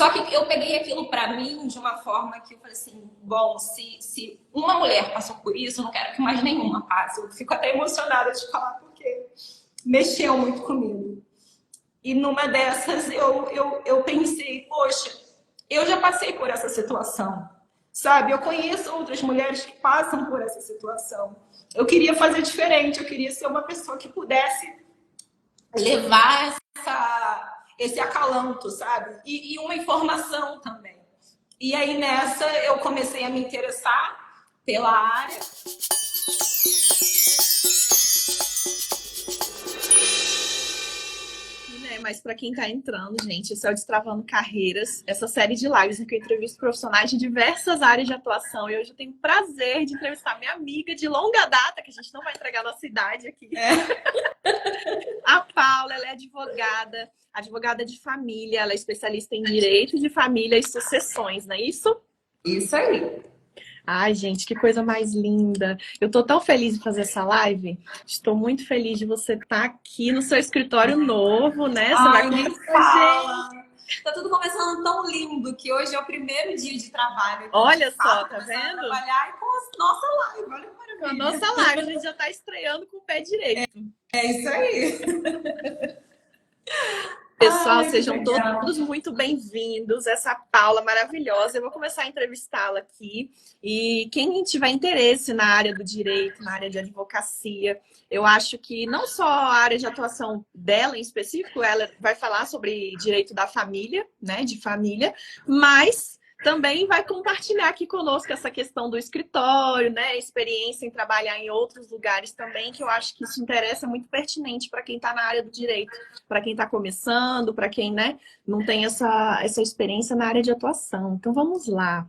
Só que eu peguei aquilo para mim de uma forma que eu falei assim, bom, se uma mulher passou por isso, eu não quero que mais nenhuma passe. Eu fico até emocionada de falar, porque mexeu muito comigo. E numa dessas eu pensei, poxa, eu já passei por essa situação, sabe? Eu conheço outras mulheres que passam por essa situação. Eu queria fazer diferente, eu queria ser uma pessoa que pudesse levar esse acalanto, sabe? E uma informação também. E aí nessa eu comecei a me interessar pela área. Mas para quem está entrando, gente, esse é o Destravando Carreiras, essa série de lives em que eu entrevisto profissionais de diversas áreas de atuação. E hoje eu tenho o prazer de entrevistar minha amiga de longa data, que a gente não vai entregar a nossa idade aqui. A Paula, ela é advogada de família, ela é especialista em direito de família e sucessões, não é isso? Isso aí. Ai, gente, que coisa mais linda. Eu tô tão feliz de fazer essa live. Estou muito feliz de você estar aqui no seu escritório novo, né? Você Ai, vai nem fala. Tá tudo começando tão lindo que hoje é o primeiro dia de trabalho. Olha só, tá vendo? Trabalhar e com a nossa live, olha que maravilha. Com a nossa live, a gente já tá estreando com o pé direito. É isso aí. Pessoal, sejam todos muito bem-vindos. Essa Paula maravilhosa. Eu vou começar a entrevistá-la aqui. E quem tiver interesse na área do direito, na área de advocacia, eu acho que não só a área de atuação dela em específico, ela vai falar sobre direito da família, né, de família, mas também vai compartilhar aqui conosco essa questão do escritório, né? Experiência em trabalhar em outros lugares também, que eu acho que isso interessa, é muito pertinente para quem está na área do direito, para quem está começando, para quem, né, não tem essa experiência na área de atuação. Então vamos lá.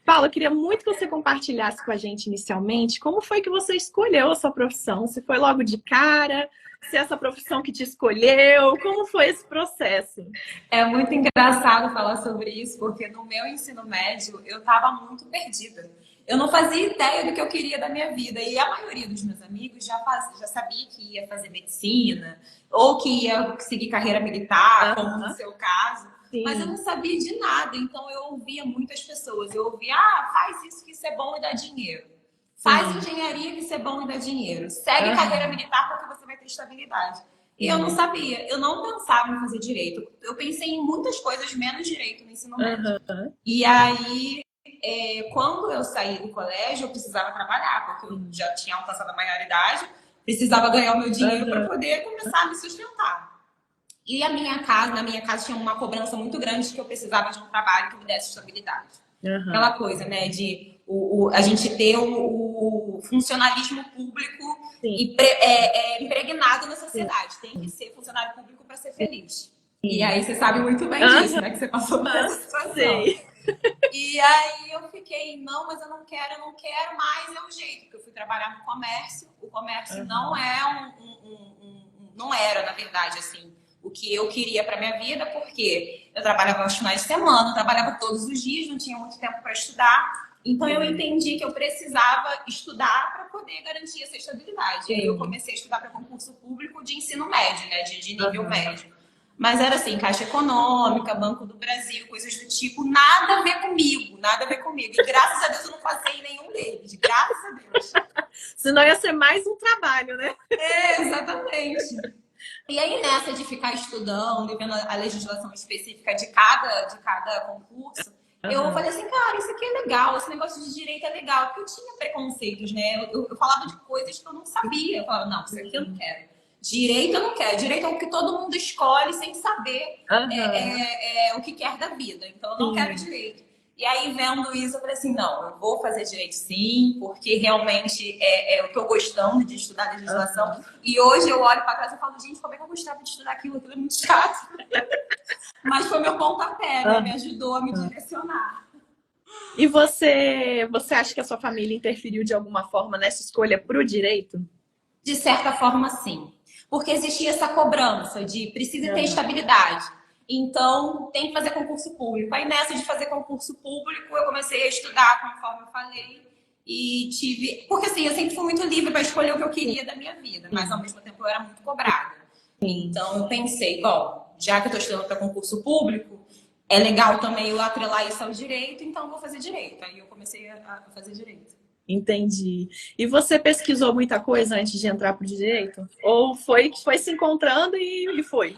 Paula, eu queria muito que você compartilhasse com a gente inicialmente como foi que você escolheu a sua profissão. Se foi logo de cara, se é essa profissão que te escolheu, como foi esse processo? É muito engraçado falar sobre isso, porque no meu ensino médio eu estava muito perdida. Eu não fazia ideia do que eu queria da minha vida. E a maioria dos meus amigos já sabia que ia fazer medicina ou que ia seguir carreira militar, como no seu caso. Sim. Mas eu não sabia de nada. Então eu ouvia muitas pessoas. Eu ouvia, faz isso que isso é bom e dá dinheiro. Faz engenharia que isso é bom e dá dinheiro. Segue carreira militar porque você vai ter estabilidade. E eu não sabia, eu não pensava em fazer direito. Eu pensei em muitas coisas, menos direito no ensino médio. E aí, quando eu saí do colégio, eu precisava trabalhar, porque eu já tinha alcançado a maioridade, precisava ganhar o meu dinheiro para poder começar a me sustentar. E na minha casa tinha uma cobrança muito grande de que eu precisava de um trabalho que me desse estabilidade. Aquela coisa, né, de a gente ter o funcionalismo público impregnado na sociedade. Tem que ser funcionário público para ser feliz. E aí você sabe muito bem disso, né? Que você passou por essa situação. E aí eu fiquei, não, mas eu não quero mais, é o jeito. Porque eu fui trabalhar no comércio. O comércio não é não era, na verdade, assim, o que eu queria para minha vida, porque eu trabalhava aos finais de semana, eu trabalhava todos os dias, não tinha muito tempo para estudar. Então eu entendi que eu precisava estudar para poder garantir essa estabilidade. E aí eu comecei a estudar para concurso público de ensino médio, né, de nível médio. Mas era assim, Caixa Econômica, Banco do Brasil, coisas do tipo, nada a ver comigo, nada a ver comigo. E graças a Deus eu não passei em nenhum deles, graças a Deus. Senão ia ser mais um trabalho, né? Exatamente. E aí, nessa de ficar estudando e vendo a legislação específica de cada concurso, eu falei assim, cara, isso aqui é legal, esse negócio de direito é legal, porque eu tinha preconceitos, né? Eu falava de coisas que eu não sabia. Eu falava, não, isso aqui eu não quero. Direito eu não quero. Direito é o que todo mundo escolhe sem saber o que quer da vida. Então, eu não quero direito. E aí, vendo isso, eu falei assim, não, eu vou fazer direito sim, porque realmente é o que eu gostando de estudar legislação. E hoje eu olho para trás e falo, gente, como é que eu gostava de estudar aquilo? Aquilo é muito chato. Mas foi meu pontapé, né? Me ajudou a me direcionar. E você acha que a sua família interferiu de alguma forma nessa escolha para o direito? De certa forma, sim. Porque existia essa cobrança de precisa ter estabilidade. Então, tem que fazer concurso público. Aí, nessa de fazer concurso público, eu comecei a estudar, conforme eu falei. E tive... Porque, assim, eu sempre fui muito livre para escolher o que eu queria da minha vida. Mas, ao mesmo tempo, eu era muito cobrada. Então, eu pensei, bom, já que eu estou estudando para concurso público, é legal também eu atrelar isso ao direito, então eu vou fazer direito. Aí eu comecei a fazer direito. Entendi. E você pesquisou muita coisa antes de entrar pro direito? Ou foi se encontrando e foi?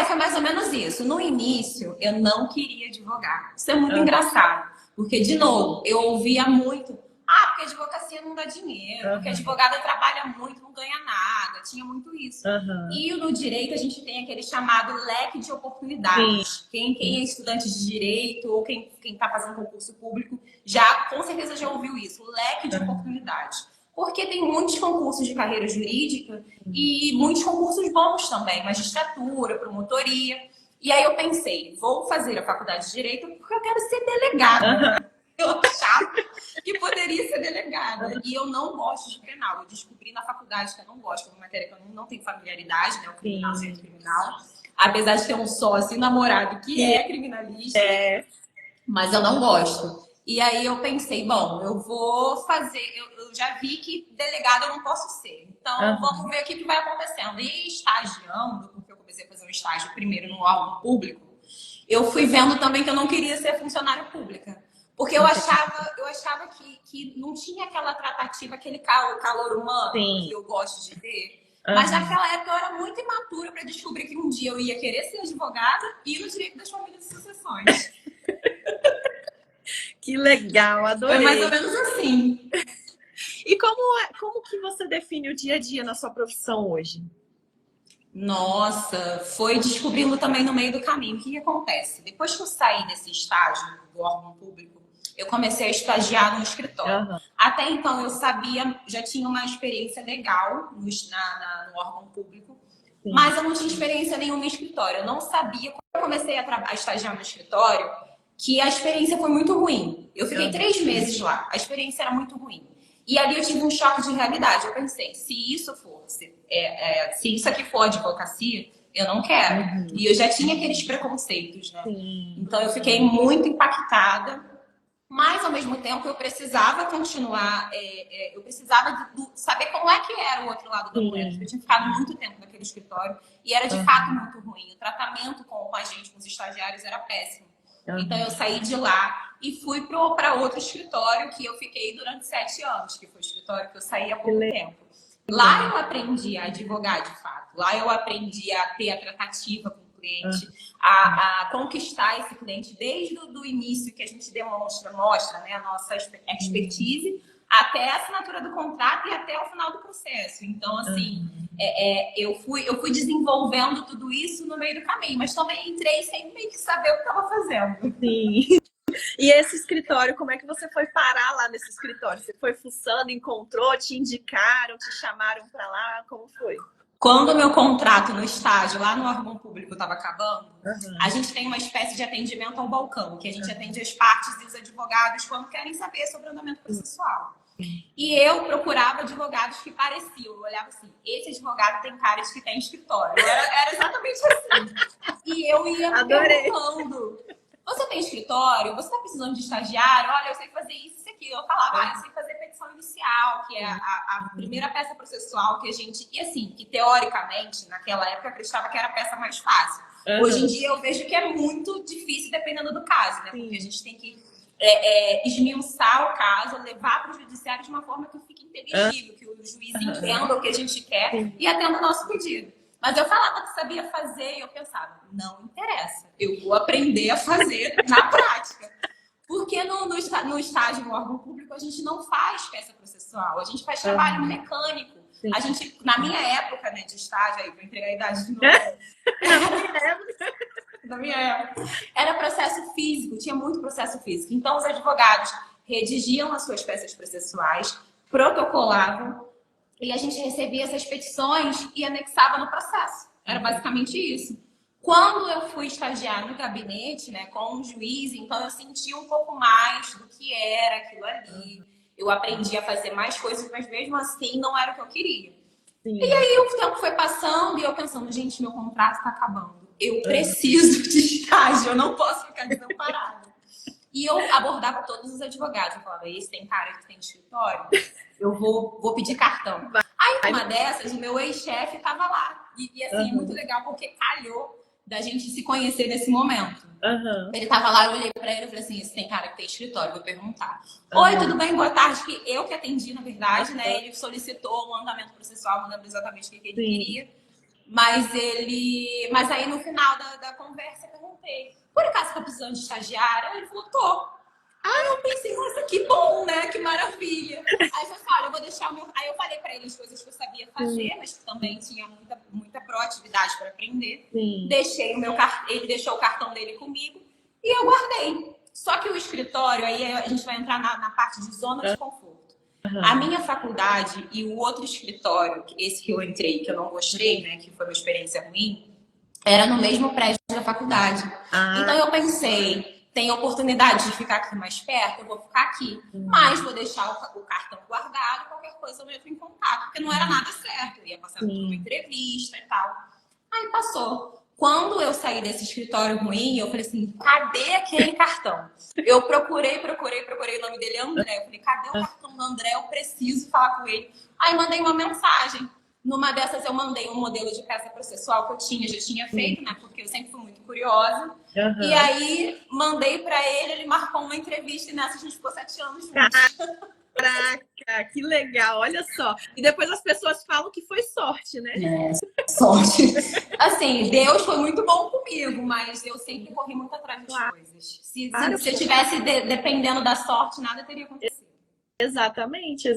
Foi mais ou menos isso. No início, eu não queria advogar. Isso é muito Aham, engraçado. Porque, de novo, eu ouvia muito: ah, porque advocacia não dá dinheiro, porque aham, advogada trabalha muito, não ganha nada. Tinha muito isso. aham. E no direito, a gente tem aquele chamado leque de Sim, oportunidades. Quem é estudante de direito ou quem está fazendo concurso público, já com certeza já ouviu isso: o leque de aham, oportunidades. Porque tem muitos concursos de carreira jurídica e muitos concursos bons também, magistratura, promotoria. E aí eu pensei, vou fazer a faculdade de Direito porque eu quero ser delegada. aham, Eu achava que poderia ser delegada. E eu não gosto de penal. Eu descobri na faculdade que eu não gosto, uma matéria que eu não tenho familiaridade, né? O criminal, sim. centro criminal. Apesar de ter um sócio e namorado que é criminalista, É, mas eu não gosto. E aí eu pensei, bom, eu vou fazer, eu já vi que delegada eu não posso ser. Então aham, vamos ver o que vai acontecendo. E estagiando, porque eu comecei a fazer um estágio primeiro no órgão público, eu fui vendo também que eu não queria ser funcionária pública. Porque eu achava que não tinha aquela tratativa, aquele calor humano que sim. eu gosto de ter. Mas Aham. naquela época eu era muito imatura para descobrir que um dia eu ia querer ser advogada e ir no direito das famílias e sucessões. Que legal, Foi mais ou adorei. menos assim. E como que você define o dia a dia na sua profissão hoje? Nossa, foi descobrindo também no meio do caminho. O que acontece? Depois que eu saí desse estágio do órgão público, eu comecei a estagiar no escritório. Aham, Até então eu sabia, já tinha uma experiência legal no órgão público, sim. mas eu não tinha experiência nenhuma em escritório. Eu não sabia, quando eu comecei a estagiar no escritório, que a experiência foi muito ruim. Eu fiquei Aham, 3 meses lá, a experiência era muito ruim. E ali eu tive um choque de realidade. Eu pensei, se isso aqui for advocacia, eu não quero. uhum, E eu já tinha aqueles preconceitos, né? sim, Então eu fiquei muito impactada, mas ao mesmo tempo eu precisava continuar, eu precisava saber como é que era o outro lado da moeda, porque eu sim. tinha ficado muito tempo naquele escritório e era de fato Aham, muito ruim. O tratamento com a gente, com os estagiários, era péssimo. Então eu aham. saí de lá e fui para outro escritório que eu fiquei durante 7 anos, que foi o escritório que eu saí há Que pouco tempo. Lá legal. eu aprendi a advogar de fato. Lá eu aprendi a ter a tratativa com o cliente, Aham, a conquistar esse cliente desde o início que a gente mostra, né, a nossa expertise, até a assinatura do contrato e até o final do processo. Então, assim, aham. eu fui desenvolvendo tudo isso no meio do caminho, mas também entrei sem meio que saber o que estava fazendo. Sim. E esse escritório, como é que você foi parar lá nesse escritório? Você foi fuçando, encontrou, te indicaram, te chamaram para lá? Como foi? Quando o meu contrato no estágio, lá no órgão público, estava acabando, a Aham, gente tem uma espécie de atendimento ao balcão, que a gente aham. atende as partes e os advogados quando querem saber sobre o andamento processual. E eu procurava advogados que pareciam. Eu olhava assim, esse advogado tem cara de que tem escritório. Era exatamente assim. E eu ia Adorei. perguntando: você tem escritório? Você está precisando de estagiário? Olha, eu sei fazer isso e aquilo. Eu falava, eu sei fazer petição inicial, que é a primeira peça processual que a gente. E assim, que teoricamente, naquela época, eu acreditava que era a peça mais fácil. Hoje em Aham, dia eu vejo que é muito difícil dependendo do caso, né? Porque a sim. gente tem que esmiuçar o caso, levar para o judiciário de uma forma que fique inteligível, que o juiz Aham, entenda o que a gente quer sim. e atenda o nosso pedido. Mas eu falava que sabia fazer e eu pensava, não interessa, eu vou aprender a fazer na prática. Porque no estágio no órgão público a gente não faz peça processual, a gente faz trabalho Aham, mecânico. sim. A gente, na minha época, né, de estágio, aí vou entregar a idade de novo. Na minha época, era processo físico, tinha muito processo físico. Então, os advogados redigiam as suas peças processuais, protocolavam, e a gente recebia essas petições e anexava no processo. Era basicamente isso. Quando eu fui estagiar no gabinete, né, com um juiz, então eu senti um pouco mais do que era aquilo ali. Eu aprendi a fazer mais coisas, mas mesmo assim não era o que eu queria. E Sim. aí o tempo foi passando e eu pensando, gente, meu contrato está acabando. Eu Aham, preciso de estágio, eu não posso ficar desamparada. E eu abordava todos os advogados. Eu falava, esse tem cara que tem escritório? Eu vou pedir cartão. Aí, vai. uma dessas, o meu ex-chefe estava lá. E assim, é muito Aham, legal, porque calhou da gente se conhecer nesse momento. Aham. Ele tava lá, eu olhei pra ele e falei assim, esse tem cara que tem escritório, vou perguntar. Oi, tudo bem? Boa tarde. Que eu que atendi, na verdade, né? Ele solicitou um andamento processual, não lembro exatamente o que ele queria. Mas aí no final da conversa eu perguntei, por acaso tá precisando de estagiária? Ele falou, tô. Eu pensei, nossa, que bom, né? Que maravilha. Aí eu falei, olha, eu vou deixar o meu. Aí eu falei pra ele as coisas que eu sabia fazer, mas que também tinha muita proatividade para aprender. Sim. Deixei ele deixou o cartão dele comigo e eu guardei. Só que o escritório, aí a gente vai entrar na parte de zona de conforto. A minha faculdade e o outro escritório, esse que eu entrei, que eu não gostei, né? Que foi uma experiência ruim, era no mesmo prédio da faculdade. Então eu pensei, tem oportunidade de ficar aqui mais perto, eu vou ficar aqui. Mas vou deixar o cartão guardado, qualquer coisa eu entro em contato, porque não era nada certo. Eu ia passar por uma entrevista e tal. Aí passou. Quando eu saí desse escritório ruim, eu falei assim, cadê aquele cartão? Eu procurei o nome dele é André. Eu falei, cadê o cartão do André? Eu preciso falar com ele. Aí mandei uma mensagem. Numa dessas eu mandei um modelo de peça processual que eu já tinha feito, né? Porque eu sempre fui muito curiosa. E aí mandei pra ele marcou uma entrevista e nessa a gente ficou 7 anos juntos. Caraca, que legal, olha só. E depois as pessoas falam que foi sorte, né? Sorte. Assim, Deus foi muito bom comigo, mas eu sempre corri muito atrás das coisas. Se eu tivesse dependendo da sorte, nada teria acontecido. Exatamente.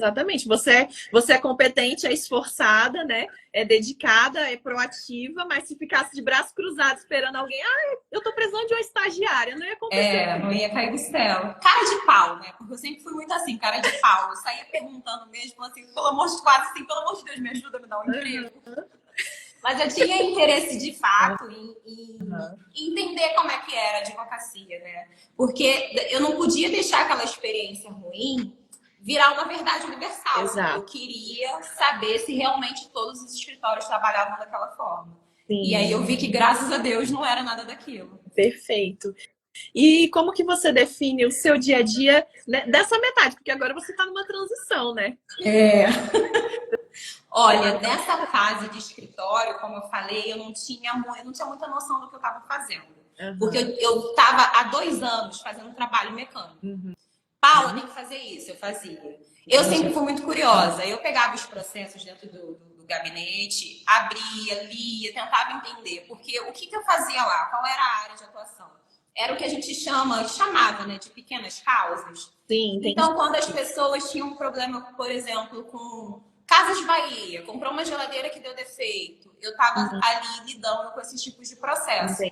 Você é competente, é esforçada, né? É dedicada, é proativa, mas se ficasse de braço cruzado esperando alguém, eu tô precisando de uma estagiária, não ia acontecer. Não ia cair do céu. Cara de pau, né? Porque eu sempre fui muito assim, cara de pau. Eu saía perguntando mesmo, assim, pelo amor de Deus, me ajuda a me dar um emprego. Mas eu tinha interesse de fato em entender como é que era a advocacia, né? Porque eu não podia deixar aquela experiência ruim virar uma verdade universal. Exato. Eu queria saber se realmente todos os escritórios trabalhavam daquela forma. Sim. E aí eu vi que, graças a Deus, não era nada daquilo. Perfeito. E como que você define o seu dia a dia, né, dessa metade? Porque agora você está numa transição, né? Olha, nessa fase de escritório, como eu falei, eu não tinha muita noção do que eu estava fazendo. Porque eu estava há 2 anos fazendo trabalho mecânico. Paula, tem que fazer isso, eu fazia. Eu sempre fui muito curiosa. Eu pegava os processos dentro do gabinete, abria, lia, tentava entender. Porque o que eu fazia lá? Qual era a área de atuação? Era o que a gente chamava, né, de pequenas causas. Sim, então, quando as pessoas tinham um problema, por exemplo, com Casas Bahia, comprou uma geladeira que deu defeito, eu estava ali lidando com esses tipos de processo.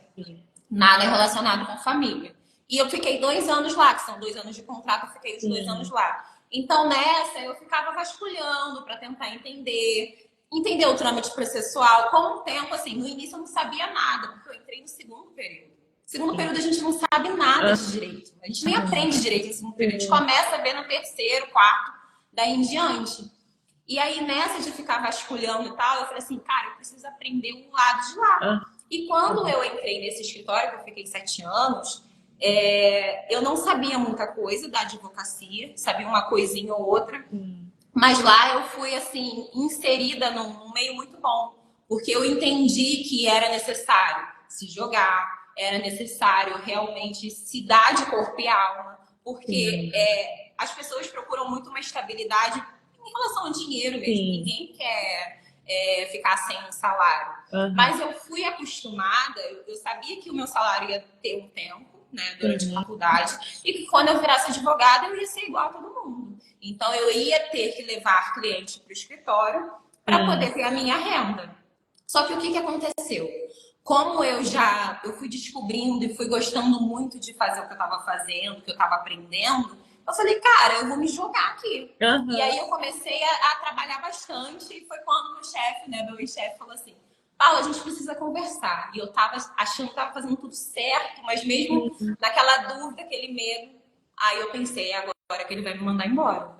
Nada relacionado com família. E eu fiquei 2 anos lá, que são 2 anos de contrato, eu fiquei os 2 anos lá. Então, nessa, eu ficava vasculhando para tentar entender o trâmite processual. Com o tempo, assim, no início eu não sabia nada, porque eu entrei no segundo período. Segundo período, a gente não sabe nada de direito. A gente nem aprende direito no segundo período. A gente começa a ver no terceiro, quarto, daí em diante. E aí, nessa de ficar vasculhando e tal, eu falei assim, cara, eu preciso aprender um lado de lá. E quando eu entrei nesse escritório, que eu fiquei 7 anos, eu não sabia muita coisa da advocacia, sabia uma coisinha ou outra. Mas lá eu fui, assim, inserida num meio muito bom. Porque eu entendi que era necessário se jogar, era necessário realmente se dar de corpo e alma. Porque as pessoas procuram muito uma estabilidade em relação ao dinheiro mesmo. Ninguém quer ficar sem um salário. Mas eu fui acostumada, eu sabia que o meu salário ia ter um tempo, né, durante a faculdade, e que quando eu virasse advogada eu ia ser igual a todo mundo. Então eu ia ter que levar cliente para o escritório para poder ter a minha renda. Só que o que aconteceu? Como eu fui descobrindo e fui gostando muito de fazer o que eu estava fazendo, o que eu estava aprendendo, eu falei, cara, eu vou me jogar aqui. E aí eu comecei a trabalhar bastante e foi quando meu chefe, né, meu ex-chefe falou assim, Paula, a gente precisa conversar. E eu tava achando que tava fazendo tudo certo, mas mesmo naquela dúvida, aquele medo, aí eu pensei, agora que ele vai me mandar embora.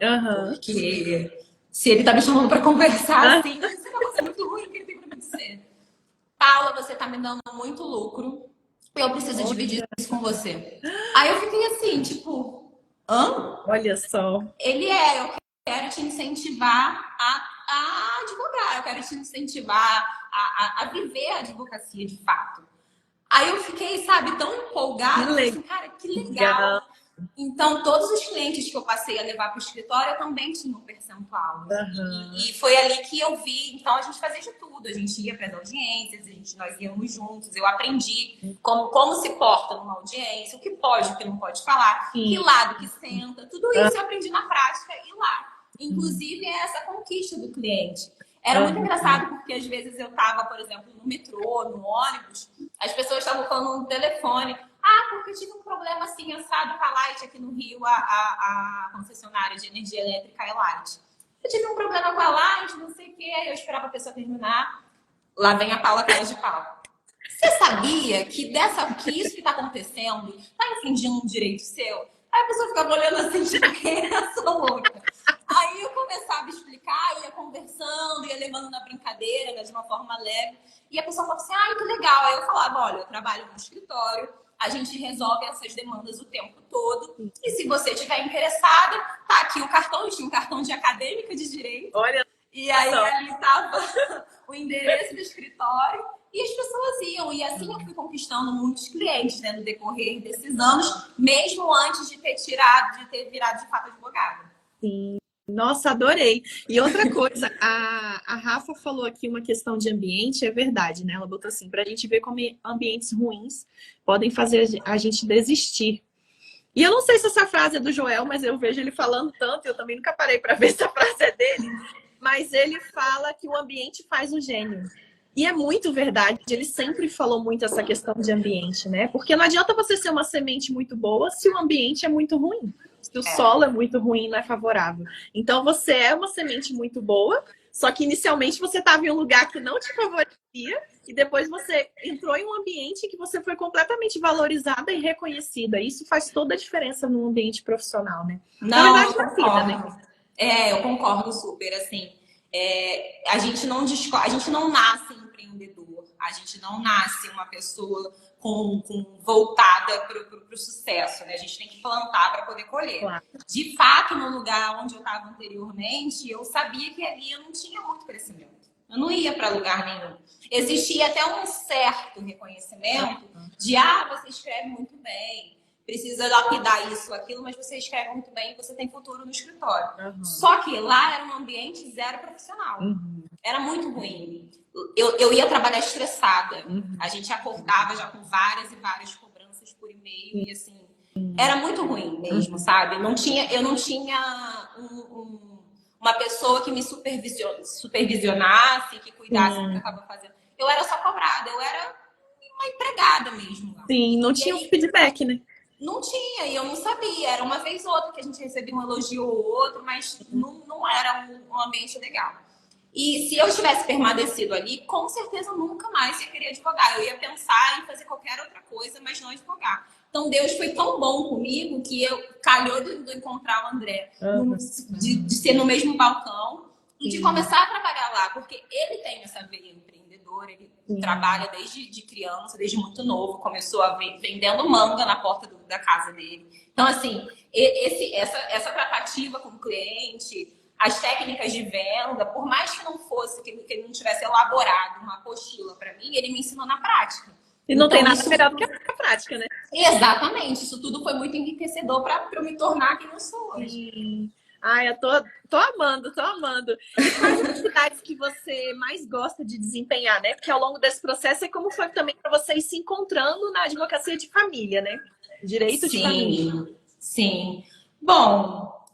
Porque se ele tá me chamando pra conversar assim, isso é uma coisa muito ruim que ele tem pra me dizer. Paula, você tá me dando muito lucro, eu preciso dividir isso com você. Aí eu fiquei assim, tipo, olha só. Eu quero te incentivar a advogar, eu quero te incentivar a viver a advocacia de fato. Aí eu fiquei, sabe, tão empolgada, falei assim, cara, que legal. Então, todos os clientes que eu passei a levar para o escritório, eu também tinha um percentual. E foi ali que eu vi. Então, a gente fazia de tudo. A gente ia para as audiências, nós íamos juntos. Eu aprendi como se porta numa audiência, o que pode, o que não pode falar, que lado que senta. Tudo isso eu aprendi na prática e lá. Inclusive, é essa conquista do cliente. Era muito engraçado, porque às vezes eu estava, por exemplo, no metrô, no ônibus, as pessoas estavam falando no telefone. Ah, porque eu tive um problema assim, assado com a Light aqui no Rio, a concessionária de energia elétrica é Light. Eu tive um problema com a Light, não sei o quê, aí eu esperava a pessoa terminar. Lá vem a Paula cara de pau. Você sabia que isso que está acontecendo está infringindo um direito seu? Aí a pessoa ficava olhando assim, tipo, quem é essa louca? Aí eu começava a explicar, ia conversando, ia levando na brincadeira, né, de uma forma leve. E a pessoa falava assim, ah, que legal. Aí eu falava, olha, eu trabalho no escritório, a gente resolve essas demandas o tempo todo. E se você estiver interessada, tá aqui o cartão, eu tinha um cartão de acadêmica de direito. Olha. E aí ali estava o endereço do escritório e as pessoas iam. E assim eu fui conquistando muitos clientes, né, no decorrer desses anos, mesmo antes de ter virado de fato advogada. Sim. Nossa, adorei. E outra coisa, a Rafa falou aqui uma questão de ambiente, é verdade, né? Ela botou assim, para a gente ver como ambientes ruins podem fazer a gente desistir. E eu não sei se essa frase é do Joel, mas eu vejo ele falando tanto, eu também nunca parei para ver se a frase é dele, mas ele fala que o ambiente faz o gênio. E é muito verdade, ele sempre falou muito essa questão de ambiente, né? Porque não adianta você ser uma semente muito boa se o ambiente é muito ruim. Se o solo é muito ruim, não é favorável. Então, você é uma semente muito boa, só que inicialmente você estava em um lugar que não te favorecia e depois você entrou em um ambiente que você foi completamente valorizada e reconhecida. Isso faz toda a diferença no ambiente profissional, né? Não, eu concordo. Eu concordo super, assim. A gente não nasce empreendedor, a gente não nasce uma pessoa voltada para o sucesso, né? A gente tem que plantar para poder colher. Claro. De fato, no lugar onde eu estava anteriormente, eu sabia que ali eu não tinha muito crescimento. Eu não ia para lugar nenhum. Existia até um certo reconhecimento de, você escreve muito bem, precisa lapidar isso, aquilo, mas você escreve muito bem e você tem futuro no escritório. Só que lá era um ambiente zero profissional. Era muito ruim. Eu ia trabalhar estressada. A gente acordava já com várias e várias cobranças por e-mail e assim, era muito ruim mesmo, sabe? Eu não tinha uma pessoa que me supervisionasse, que cuidasse do que eu estava fazendo. Eu era só cobrada, eu era uma empregada mesmo. Sim, não tinha um feedback, né? Não tinha, e eu não sabia. Era uma vez ou outra que a gente recebia um elogio ou outro, mas não era um ambiente legal. E se eu tivesse permanecido ali, com certeza nunca mais ia querer advogar. Eu ia pensar em fazer qualquer outra coisa, mas não advogar. Então, Deus foi tão bom comigo que calhou de encontrar o André, de ser no mesmo balcão e de começar a trabalhar lá, porque ele tem essa veia empreendedora, ele trabalha desde criança, desde muito novo, começou vendendo manga na porta da casa dele. Então, assim, essa tratativa com o cliente, as técnicas de venda, por mais que não fosse, que ele não tivesse elaborado uma apostila para mim, ele me ensinou na prática. E não tem nada melhor do que a prática, né? Exatamente. Isso tudo foi muito enriquecedor para eu me tornar quem eu sou hoje. Ai, eu tô amando, tô amando. E quais as atividades que você mais gosta de desempenhar, né? Porque ao longo desse processo é como foi também para vocês se encontrando na advocacia de família, né? Direito de família. Sim. Bom,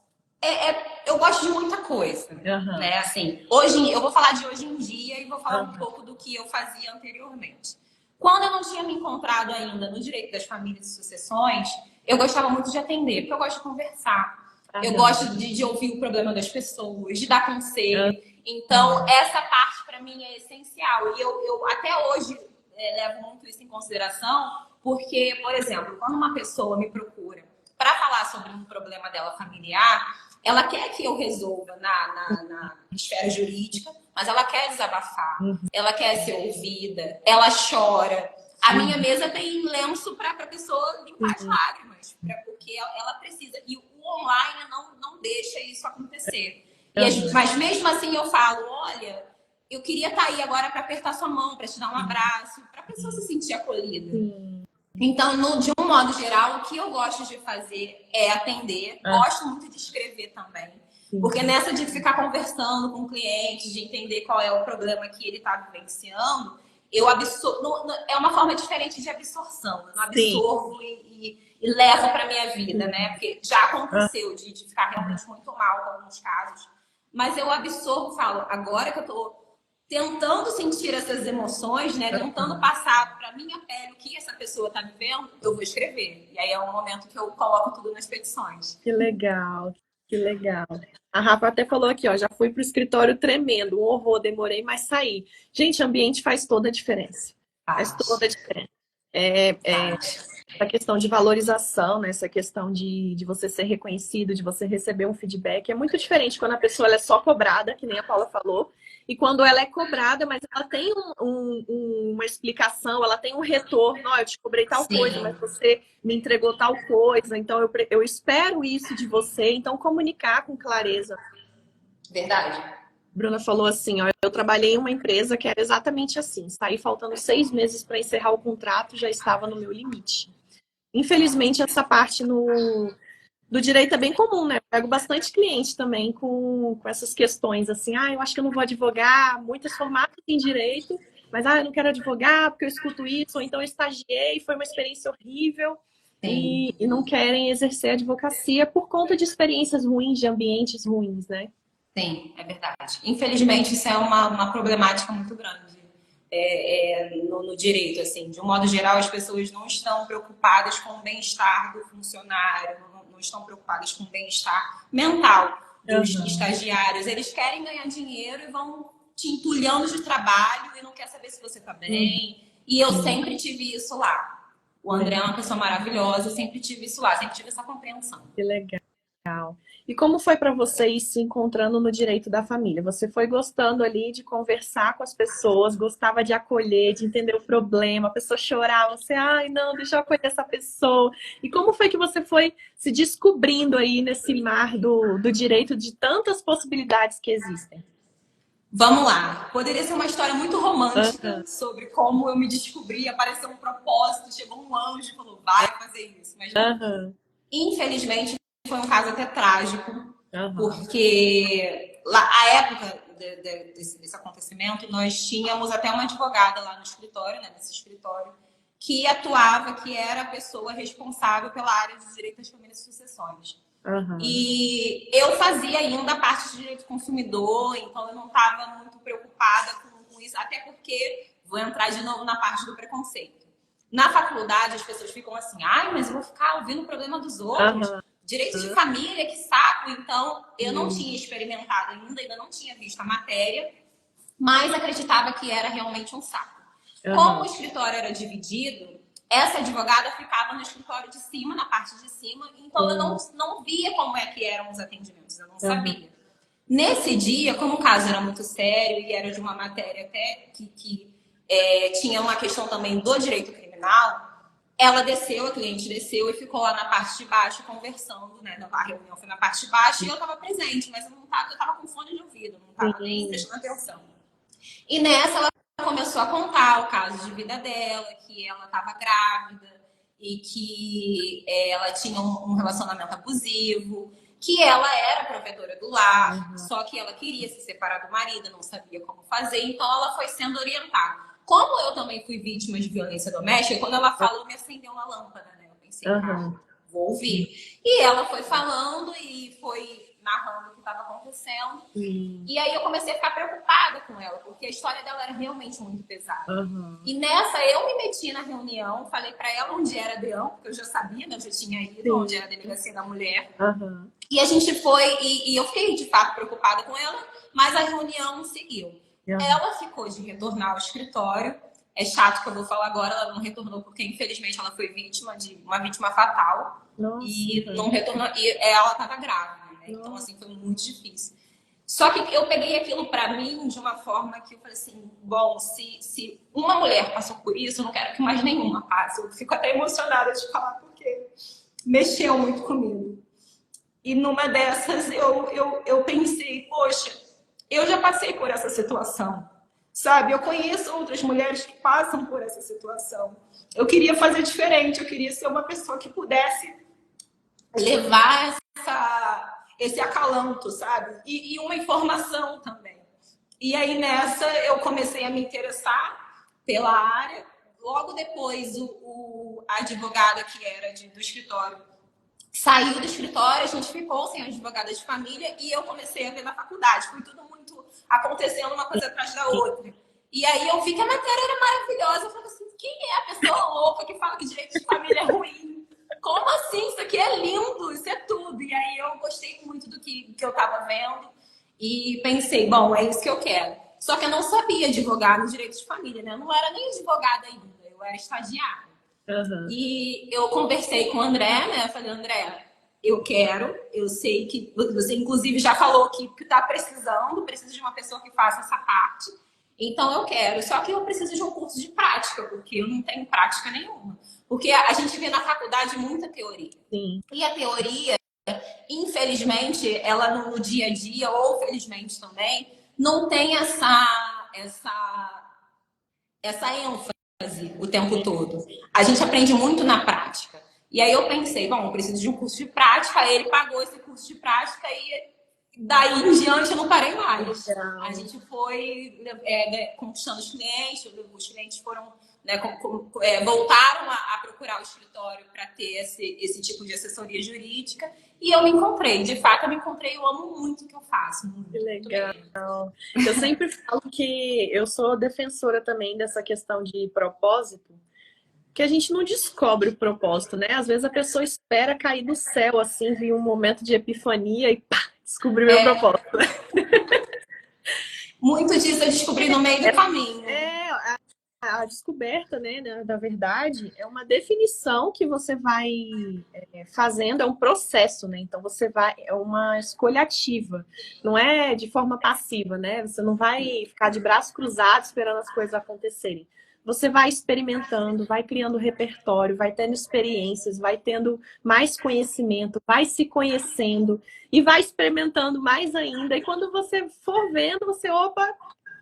eu gosto de muita coisa, né? Assim, hoje eu vou falar de hoje em dia e vou falar um pouco do que eu fazia anteriormente. Quando eu não tinha me encontrado ainda no direito das famílias e sucessões, eu gostava muito de atender, porque eu gosto de conversar. Eu gosto de ouvir o problema das pessoas, de dar conselho. Então, essa parte para mim é essencial. E eu até hoje levo muito isso em consideração, porque, por exemplo, quando uma pessoa me procura para falar sobre um problema dela familiar, ela quer que eu resolva na esfera jurídica, mas ela quer desabafar, ela quer ser ouvida, ela chora. A minha mesa tem lenço para a pessoa limpar as lágrimas, porque ela precisa. E o online não deixa isso acontecer. Mas mesmo assim eu falo, olha, eu queria estar aí agora para apertar sua mão, para te dar um abraço, para a pessoa se sentir acolhida. Sim. Então, de um modo geral, o que eu gosto de fazer é atender. Gosto muito de escrever também. Porque nessa de ficar conversando com o cliente, de entender qual é o problema que ele está vivenciando, eu absorvo. É uma forma diferente de absorção. Eu não absorvo e levo para minha vida, né? Porque já aconteceu de ficar realmente muito mal em alguns casos. Mas eu absorvo e falo, agora que eu estou tentando sentir essas emoções, né? Tentando passar para minha pele o que essa pessoa está vivendo, eu vou escrever. E aí é um momento que eu coloco tudo nas petições. Que legal, que legal. A Rafa até falou aqui, ó, já fui pro escritório tremendo, um horror, demorei, mas saí. Gente, ambiente faz toda a diferença. Faz toda a diferença. Essa questão de valorização, né? Essa questão de você ser reconhecido, de você receber um feedback, é muito diferente quando a pessoa ela é só cobrada, que nem a Paula falou, e quando ela é cobrada, mas ela tem uma explicação, ela tem um retorno. Eu te cobrei tal coisa, mas você me entregou tal coisa, então eu espero isso de você. Então, comunicar com clareza. Verdade. Bruna falou assim, ó, eu trabalhei em uma empresa que era exatamente assim. Saí faltando 6 meses para encerrar o contrato, já estava no meu limite. Infelizmente, essa parte do direito é bem comum, né? Eu pego bastante cliente também com essas questões, assim, eu acho que eu não vou advogar, muitas formadas em direito, mas eu não quero advogar porque eu escuto isso, ou então eu estagiei, foi uma experiência horrível, e não querem exercer a advocacia por conta de experiências ruins, de ambientes ruins, né? Sim, é verdade. Infelizmente, isso é uma problemática muito grande no direito. Assim, de um modo geral, as pessoas não estão preocupadas com o bem-estar do funcionário, não estão preocupadas com o bem-estar mental dos estagiários. Eles querem ganhar dinheiro e vão te entulhando de trabalho e não quer saber se você está bem. E eu sempre tive isso lá. O André é uma pessoa maravilhosa, eu sempre tive isso lá, sempre tive essa compreensão. Que legal. E como foi para você ir se encontrando no direito da família? Você foi gostando ali de conversar com as pessoas, gostava de acolher, de entender o problema, a pessoa chorava, você, não, deixa eu acolher essa pessoa. E como foi que você foi se descobrindo aí nesse mar do direito, de tantas possibilidades que existem? Vamos lá. Poderia ser uma história muito romântica sobre como eu me descobri, apareceu um propósito, chegou um anjo e falou, vai fazer isso. Mas infelizmente foi um caso até trágico, porque lá, a época desse acontecimento, nós tínhamos até uma advogada lá no escritório, né, nesse escritório, que atuava, que era a pessoa responsável pela área de direito das famílias e sucessões. E eu fazia ainda a parte de direito do consumidor, então eu não estava muito preocupada com isso, até porque vou entrar de novo na parte do preconceito. Na faculdade, as pessoas ficam assim, mas eu vou ficar ouvindo o problema dos outros. Direito de família, que saco. Então, eu não tinha experimentado ainda não tinha visto a matéria, mas acreditava que era realmente um saco. Como o escritório era dividido, essa advogada ficava no escritório de cima, na parte de cima, então eu não via como é que eram os atendimentos, eu não sabia. Nesse dia, como o caso era muito sério e era de uma matéria até que tinha uma questão também do direito criminal, ela desceu, a cliente desceu e ficou lá na parte de baixo conversando, né? A reunião foi na parte de baixo e eu estava presente, mas eu estava com fone de ouvido, não estava nem prestando atenção. E nessa ela começou a contar o caso de vida dela, que ela estava grávida e que ela tinha um relacionamento abusivo, que ela era provedora do lar, só que ela queria se separar do marido, não sabia como fazer, então ela foi sendo orientada. Como eu também fui vítima de violência doméstica, quando ela falou, me acendeu uma lâmpada, né? Eu pensei, vou ouvir. E ela foi falando e foi narrando o que estava acontecendo. E aí eu comecei a ficar preocupada com ela, porque a história dela era realmente muito pesada. E nessa, eu me meti na reunião, falei para ela onde era a DEAN, porque eu já sabia, né? Eu já tinha ido, onde era a Delegacia da Mulher. E a gente foi, e eu fiquei de fato preocupada com ela, mas a reunião seguiu. Ela ficou de retornar ao escritório. É chato que eu vou falar agora, ela não retornou porque, infelizmente, ela foi vítima de uma vítima fatal. E não retornou. E ela estava grávida, né? Então, assim, foi muito difícil. Só que eu peguei aquilo para mim de uma forma que eu falei assim, bom, se uma mulher passou por isso, eu não quero que mais nenhuma passe. Eu fico até emocionada de falar porque mexeu muito comigo. E numa dessas eu pensei, poxa, eu já passei por essa situação. sabe? Eu conheço outras mulheres que passam por essa situação. Eu queria fazer diferente, eu queria ser uma pessoa que pudesse levar esse acalanto, sabe? E uma informação também. E aí nessa eu comecei a me interessar pela área. Logo depois, a advogada que era do escritório saiu do escritório, a gente ficou sem advogada de família e eu comecei a ver na faculdade. Foi tudo muito acontecendo uma coisa atrás da outra. E aí eu vi que a matéria era maravilhosa. Eu falei assim, quem é a pessoa louca que fala que direito de família é ruim? Como assim? Isso aqui é lindo, isso é tudo. E aí eu gostei muito do que eu estava vendo e pensei, bom, é isso que eu quero. Só que eu não sabia advogar no direito de família, né? Eu não era nem advogada ainda, eu era estagiária. Uhum. E eu conversei com o André, né? Eu falei, André, eu sei que você inclusive já falou que está precisa de uma pessoa que faça essa parte. Então eu quero, só que eu preciso de um curso de prática, porque eu não tenho prática nenhuma. Porque a gente vê na faculdade muita teoria. Sim. E a teoria, infelizmente, ela no dia a dia, ou felizmente também, não tem essa ênfase o tempo todo. A gente aprende muito na prática. E aí eu pensei, bom, eu preciso de um curso de prática, ele pagou esse curso de prática e daí em diante eu não parei mais. Legal. A gente foi conquistando os clientes foram, né, voltaram a procurar o escritório para ter esse tipo de assessoria jurídica e eu me encontrei. De fato, eu me encontrei, eu amo muito o que eu faço. Muito, que legal. Eu sempre falo que eu sou defensora também dessa questão de propósito, que a gente não descobre o propósito, né? Às vezes a pessoa espera cair do céu, assim, vir um momento de epifania e pá, descobrir meu propósito. Muito disso eu descobri no meio do caminho. A descoberta, né, da verdade, é uma definição que você vai fazendo, é um processo, né? Então é uma escolha ativa, não é de forma passiva, né? Você não vai ficar de braços cruzados esperando as coisas acontecerem. Você vai experimentando, vai criando repertório, vai tendo experiências, vai tendo mais conhecimento, vai se conhecendo e vai experimentando mais ainda. E quando você for vendo, opa,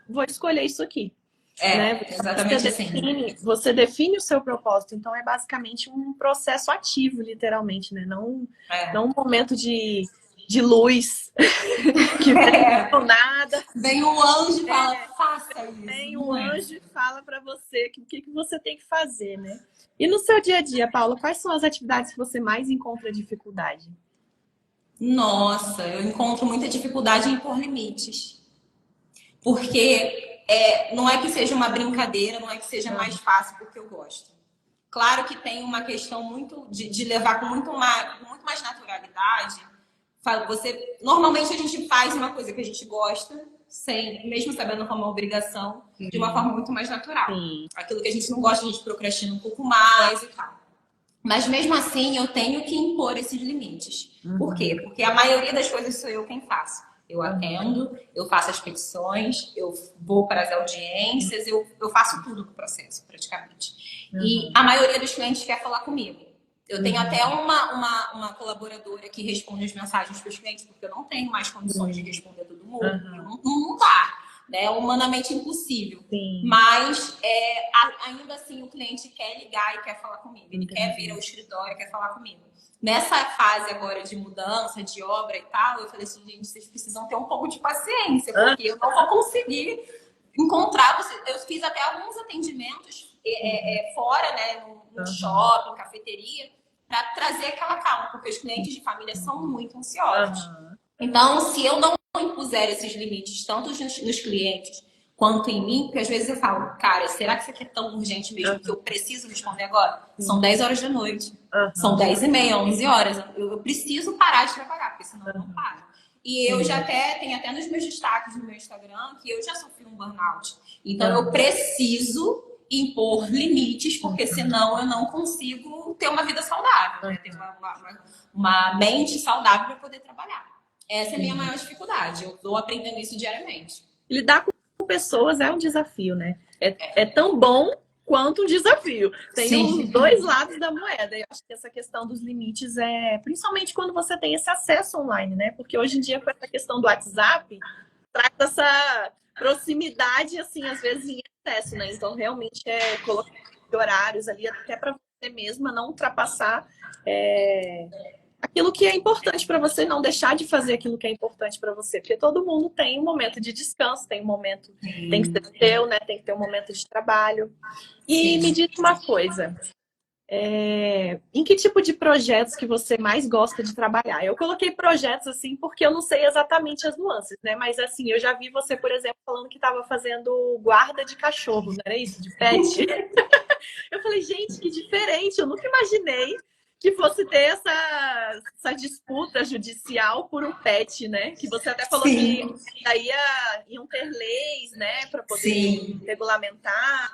vou escolher isso aqui. Né? Exatamente assim. Você define o seu propósito, então é basicamente um processo ativo, literalmente, né? Não um momento de luz que vem do nada. Vem um anjo e fala, faça isso. Vem um anjo e fala para você o que você tem que fazer, né? E no seu dia a dia, Paula, quais são as atividades que você mais encontra dificuldade? Nossa, eu encontro muita dificuldade em impor limites. Porque não é que seja uma brincadeira, não é que seja mais fácil porque eu gosto. Claro que tem uma questão muito de levar com muito mais naturalidade. Normalmente a gente faz uma coisa que a gente gosta, mesmo sabendo como uma obrigação, de uma forma muito mais natural. Aquilo que a gente não gosta, a gente procrastina um pouco mais e tal. Mas mesmo assim, eu tenho que impor esses limites. Por quê? Porque a maioria das coisas sou eu quem faço. Eu atendo, eu faço as petições, eu vou para as audiências, eu faço tudo no processo, praticamente. E a maioria dos clientes quer falar comigo. Eu tenho até uma colaboradora que responde as mensagens para os clientes, porque eu não tenho mais condições de responder todo mundo. Não dá. É humanamente impossível. Sim. Mas ainda assim o cliente quer ligar e quer falar comigo. Ele quer vir ao escritório, quer falar comigo. Nessa fase agora de mudança, de obra e tal, eu falei assim, gente, vocês precisam ter um pouco de paciência, porque eu não vou conseguir encontrar vocês. Eu fiz até alguns atendimentos fora, né, no shopping, cafeteria, para trazer aquela calma, porque os clientes de família são muito ansiosos. Então, se eu não impuser esses limites, tanto nos clientes quanto em mim, porque às vezes eu falo, cara, será que isso aqui é tão urgente mesmo que eu preciso responder agora? São 10 horas da noite, são 10h30, 11 horas. Eu preciso parar de trabalhar, porque senão eu não paro. E eu já tenho até nos meus destaques no meu Instagram que eu já sofri um burnout. Então eu preciso impor limites, porque senão eu não consigo ter uma vida saudável, né? Ter uma mente saudável para poder trabalhar. Essa é a minha maior dificuldade. Eu estou aprendendo isso diariamente. Lidar com pessoas é um desafio, né? É tão bom quanto um desafio. Tem os dois lados da moeda. Eu acho que essa questão dos limites principalmente quando você tem esse acesso online, né? Porque hoje em dia, com essa questão do WhatsApp, traz proximidade, assim, às vezes em excesso, né? Então, realmente colocar horários ali até para você mesma não ultrapassar aquilo que é importante para você, não deixar de fazer aquilo que é importante para você, porque todo mundo tem um momento de descanso, tem um momento, tem que ser seu, né? Tem que ter um momento de trabalho. E me diz uma coisa, em que tipo de projetos que você mais gosta de trabalhar? Eu coloquei projetos assim porque eu não sei exatamente as nuances, né? Mas assim, eu já vi você, por exemplo, falando que estava fazendo guarda de cachorro, não era isso? De pet? Eu falei, gente, que diferente, eu nunca imaginei que fosse ter essa disputa judicial por um pet, né? Que você até falou que daí iam ter leis, né, para poder regulamentar.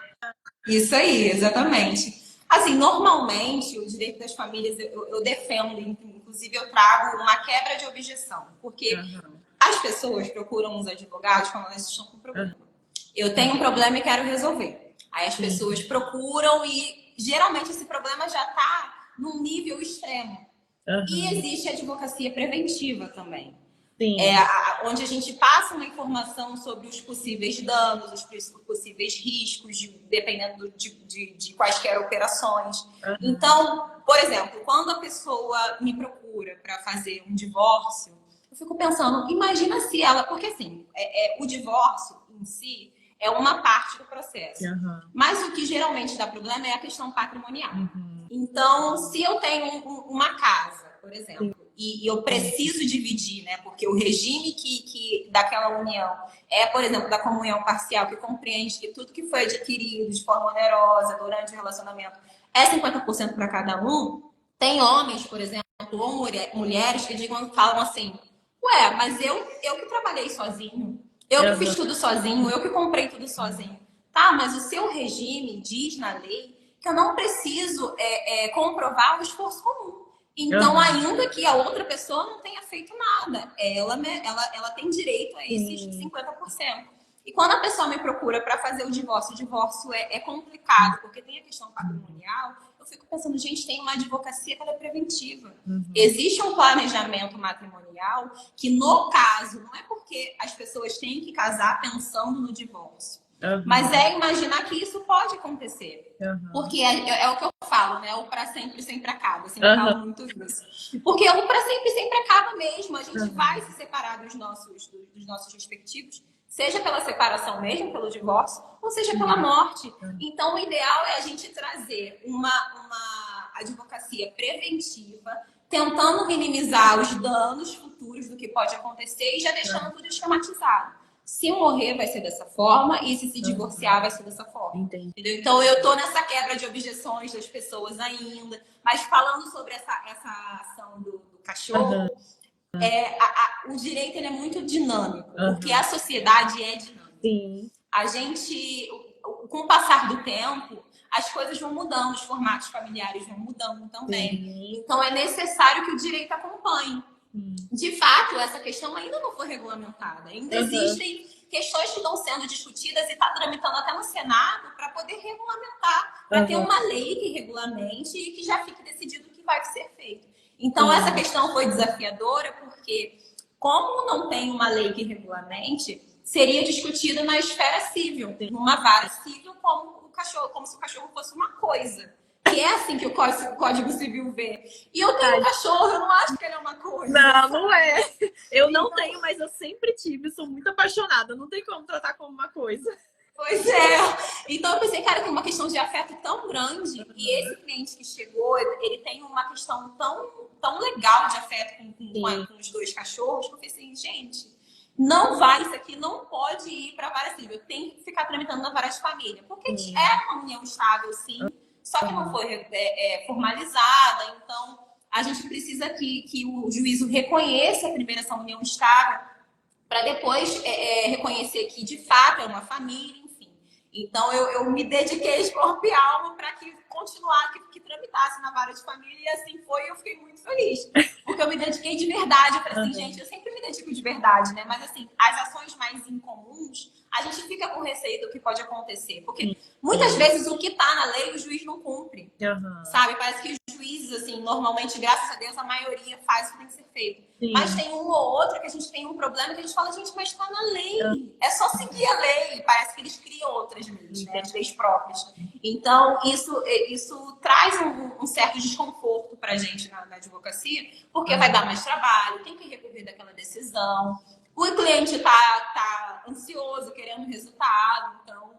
Isso aí, exatamente. Assim, normalmente, o direito das famílias eu defendo, inclusive eu trago uma quebra de objeção, porque as pessoas procuram os advogados quando elas estão com problema. Eu tenho um problema e quero resolver. Aí as pessoas procuram e geralmente esse problema já está num nível extremo. E existe a advocacia preventiva também. Sim. Onde a gente passa uma informação sobre os possíveis danos, os possíveis riscos, dependendo de quaisquer operações. Então, por exemplo, quando a pessoa me procura para fazer um divórcio, eu fico pensando, imagina se ela... Porque assim, o divórcio em si é uma parte do processo. Mas o que geralmente dá problema é a questão patrimonial. Então, se eu tenho uma casa, por exemplo, e eu preciso dividir, né? Porque o regime que daquela união por exemplo, da comunhão parcial, que compreende que tudo que foi adquirido de forma onerosa durante o relacionamento é 50% para cada um. Tem homens, por exemplo, ou mulheres que falam assim, ué, mas eu que trabalhei sozinho, eu que fiz tudo sozinho, eu que comprei tudo sozinho. Tá, mas o seu regime diz na lei que eu não preciso comprovar o esforço comum. Então, ainda que a outra pessoa não tenha feito nada, ela tem direito a esses 50%. E quando a pessoa me procura para fazer o divórcio é complicado, porque tem a questão patrimonial, eu fico pensando, gente, tem uma advocacia que ela é preventiva. Existe um planejamento matrimonial que, no caso, não é porque as pessoas têm que casar pensando no divórcio. Mas imaginar que isso pode acontecer. Porque é o que eu falo, né? O para sempre, sempre acaba. Eu sempre falo muito isso. Porque o para sempre, sempre acaba mesmo. A gente vai se separar dos nossos respectivos, seja pela separação mesmo, pelo divórcio, ou seja pela morte. Então, o ideal é a gente trazer uma advocacia preventiva, tentando minimizar os danos futuros do que pode acontecer e já deixando tudo esquematizado. Se morrer, vai ser dessa forma, e se divorciar, vai ser dessa forma. Entendeu? Então, eu tô nessa quebra de objeções das pessoas ainda. Mas falando sobre essa ação do cachorro, o direito ele é muito dinâmico, porque a sociedade é dinâmica. A gente, com o passar do tempo, as coisas vão mudando, os formatos familiares vão mudando também. Então, é necessário que o direito acompanhe. De fato, essa questão ainda não foi regulamentada. Ainda existem questões que estão sendo discutidas e está tramitando até no Senado para poder regulamentar, para ter uma lei que regulamente e que já fique decidido o que vai ser feito. Então, essa questão foi desafiadora porque, como não tem uma lei que regulamente, seria discutida na esfera civil, numa vara civil, como se o cachorro fosse uma coisa. Que é assim que o Código Civil vê. E eu tenho um cachorro, eu não acho que ele é uma coisa. Não é. Eu não tenho, mas eu sempre tive. Sou muito apaixonada. Não tem como tratar como uma coisa. Pois é. Então eu pensei, cara, tem uma questão de afeto tão grande. E esse cliente que chegou, ele tem uma questão tão legal de afeto com os dois cachorros, que eu pensei assim, gente, isso aqui não pode ir para a vara civil. Tem que ficar tramitando na vara de família. Porque é uma união estável, sim. Só que não foi formalizada, então a gente precisa que o juízo reconheça primeiro essa união estável, para depois reconhecer que de fato é uma família, enfim. Então eu me dediquei de corpo e alma para que que tramitasse na vara de família, e assim foi, e eu fiquei muito feliz. Porque eu me dediquei de verdade, eu falei assim, gente, eu sempre me dedico de verdade, né? Mas assim, as ações mais incomuns, a gente fica com receio do que pode acontecer. Porque muitas vezes o que está na lei, o juiz não cumpre. Sabe? Parece que os juízes, assim, normalmente, graças a Deus, a maioria faz o que tem que ser feito. Sim. Mas tem um ou outro que a gente tem um problema que a gente fala, gente, mas está na lei. É só seguir a lei. Parece que eles criam outras leis, né? As leis próprias. Então, isso traz um certo desconforto para a gente na advocacia, porque vai dar mais trabalho, tem que recorrer daquela decisão. O cliente tá ansioso, querendo resultado. Então,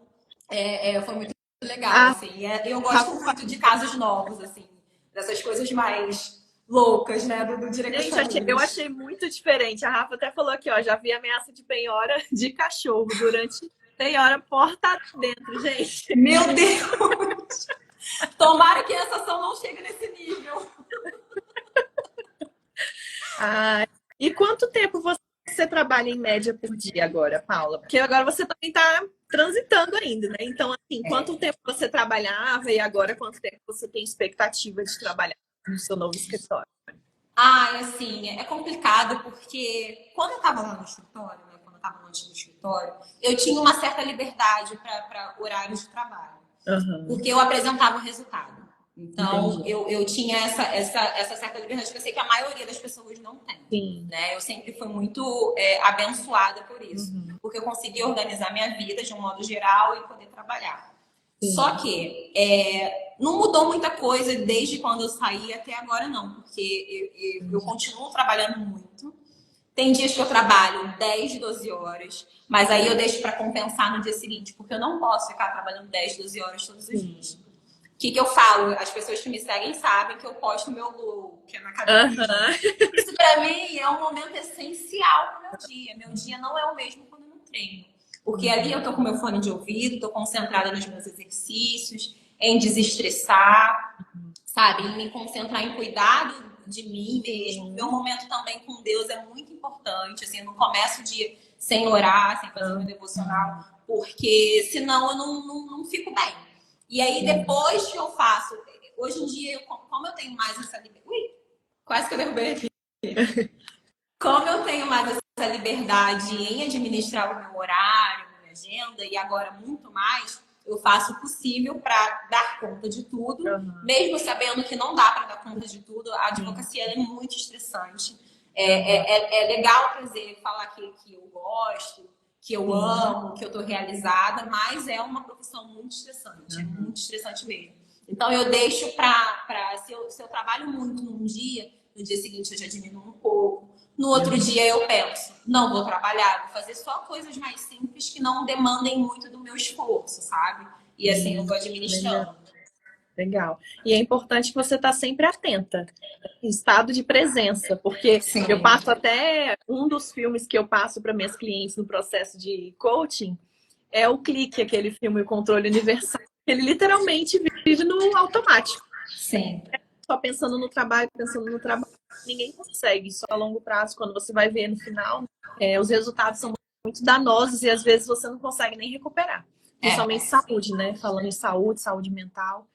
foi muito legal, assim. Eu gosto muito de casos novos, assim. Dessas coisas mais loucas, né? Do direito. Gente, eu achei muito diferente. A Rafa até falou aqui, ó, já vi ameaça de penhora de cachorro durante penhora porta dentro, gente. Meu Deus! Tomara que essa ação não chegue nesse nível. E quanto tempo você trabalha em média por dia agora, Paula? Porque agora você também está transitando ainda, né? Então, assim, quanto tempo você trabalhava e agora quanto tempo você tem expectativa de trabalhar no seu novo escritório? Assim, é complicado porque quando eu estava lá no escritório, né? Quando eu estava no antigo escritório, eu tinha uma certa liberdade para horários de trabalho. Porque eu apresentava o resultado. Então, eu tinha essa certa liberdade que eu sei que a maioria das pessoas não tem. Sim. Né? Eu sempre fui muito abençoada por isso. Porque eu consegui organizar minha vida de um modo geral e poder trabalhar. Sim. Só que não mudou muita coisa desde quando eu saí até agora, não. Porque eu continuo trabalhando muito. Tem dias que eu trabalho 10, 12 horas. Mas aí eu deixo para compensar no dia seguinte. Porque eu não posso ficar trabalhando 10, 12 horas todos os dias. O que eu falo? As pessoas que me seguem sabem que eu posto meu glow, que é na cabeça. Isso pra mim é um momento essencial pro meu dia. Meu dia não é o mesmo quando eu não treino. Porque ali eu tô com meu fone de ouvido, tô concentrada nos meus exercícios, em desestressar, sabe? Em me concentrar em cuidar de mim mesmo. Meu momento também com Deus é muito importante. Assim, eu não começo o dia sem orar, sem fazer meu devocional, porque senão eu não fico bem. E aí, depois que eu faço... Hoje em dia, como eu tenho mais essa liberdade... Ui, quase que eu derrubei aqui. Como eu tenho mais essa liberdade em administrar o meu horário, minha agenda, e agora muito mais, eu faço o possível para dar conta de tudo, mesmo sabendo que não dá para dar conta de tudo. A advocacia é muito estressante. É legal trazer, falar que eu gosto, que eu amo, que eu tô realizada, mas é uma profissão muito estressante, é muito estressante mesmo. Então eu deixo se eu trabalho muito num dia, no dia seguinte eu já diminuo um pouco, no outro dia eu penso, não vou trabalhar, vou fazer só coisas mais simples que não demandem muito do meu esforço, sabe? E assim eu vou administrando. Legal. E é importante que você tá sempre atenta, em estado de presença, porque eu passo até um dos filmes que eu passo para minhas clientes no processo de coaching é o Clique, aquele filme O Controle Universal. Ele literalmente vive no automático. Sim. Só pensando no trabalho, ninguém consegue. Só a longo prazo, quando você vai ver no final, os resultados são muito danosos e às vezes você não consegue nem recuperar. Principalmente saúde, né? Falando em saúde mental.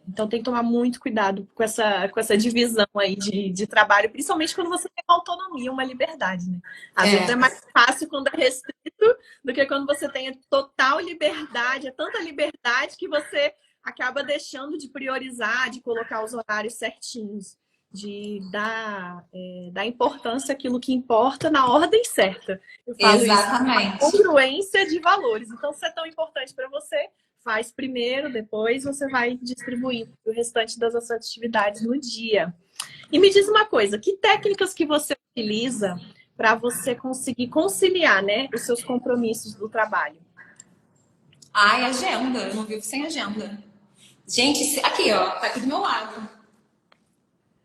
Então tem que tomar muito cuidado com essa divisão aí de trabalho, principalmente quando você tem uma autonomia, uma liberdade, né? Às vezes é mais fácil quando é restrito do que quando você tem total liberdade, é tanta liberdade que você acaba deixando de priorizar, de colocar os horários certinhos, de dar importância àquilo que importa na ordem certa. Eu falo exatamente. Isso, congruência de valores. Então, se é tão importante para você, faz primeiro, depois você vai distribuindo o restante das suas atividades no dia. E me diz uma coisa, que técnicas que você utiliza para você conseguir conciliar, né, os seus compromissos do trabalho? Agenda. Eu não vivo sem agenda. Gente, aqui, ó, tá aqui do meu lado.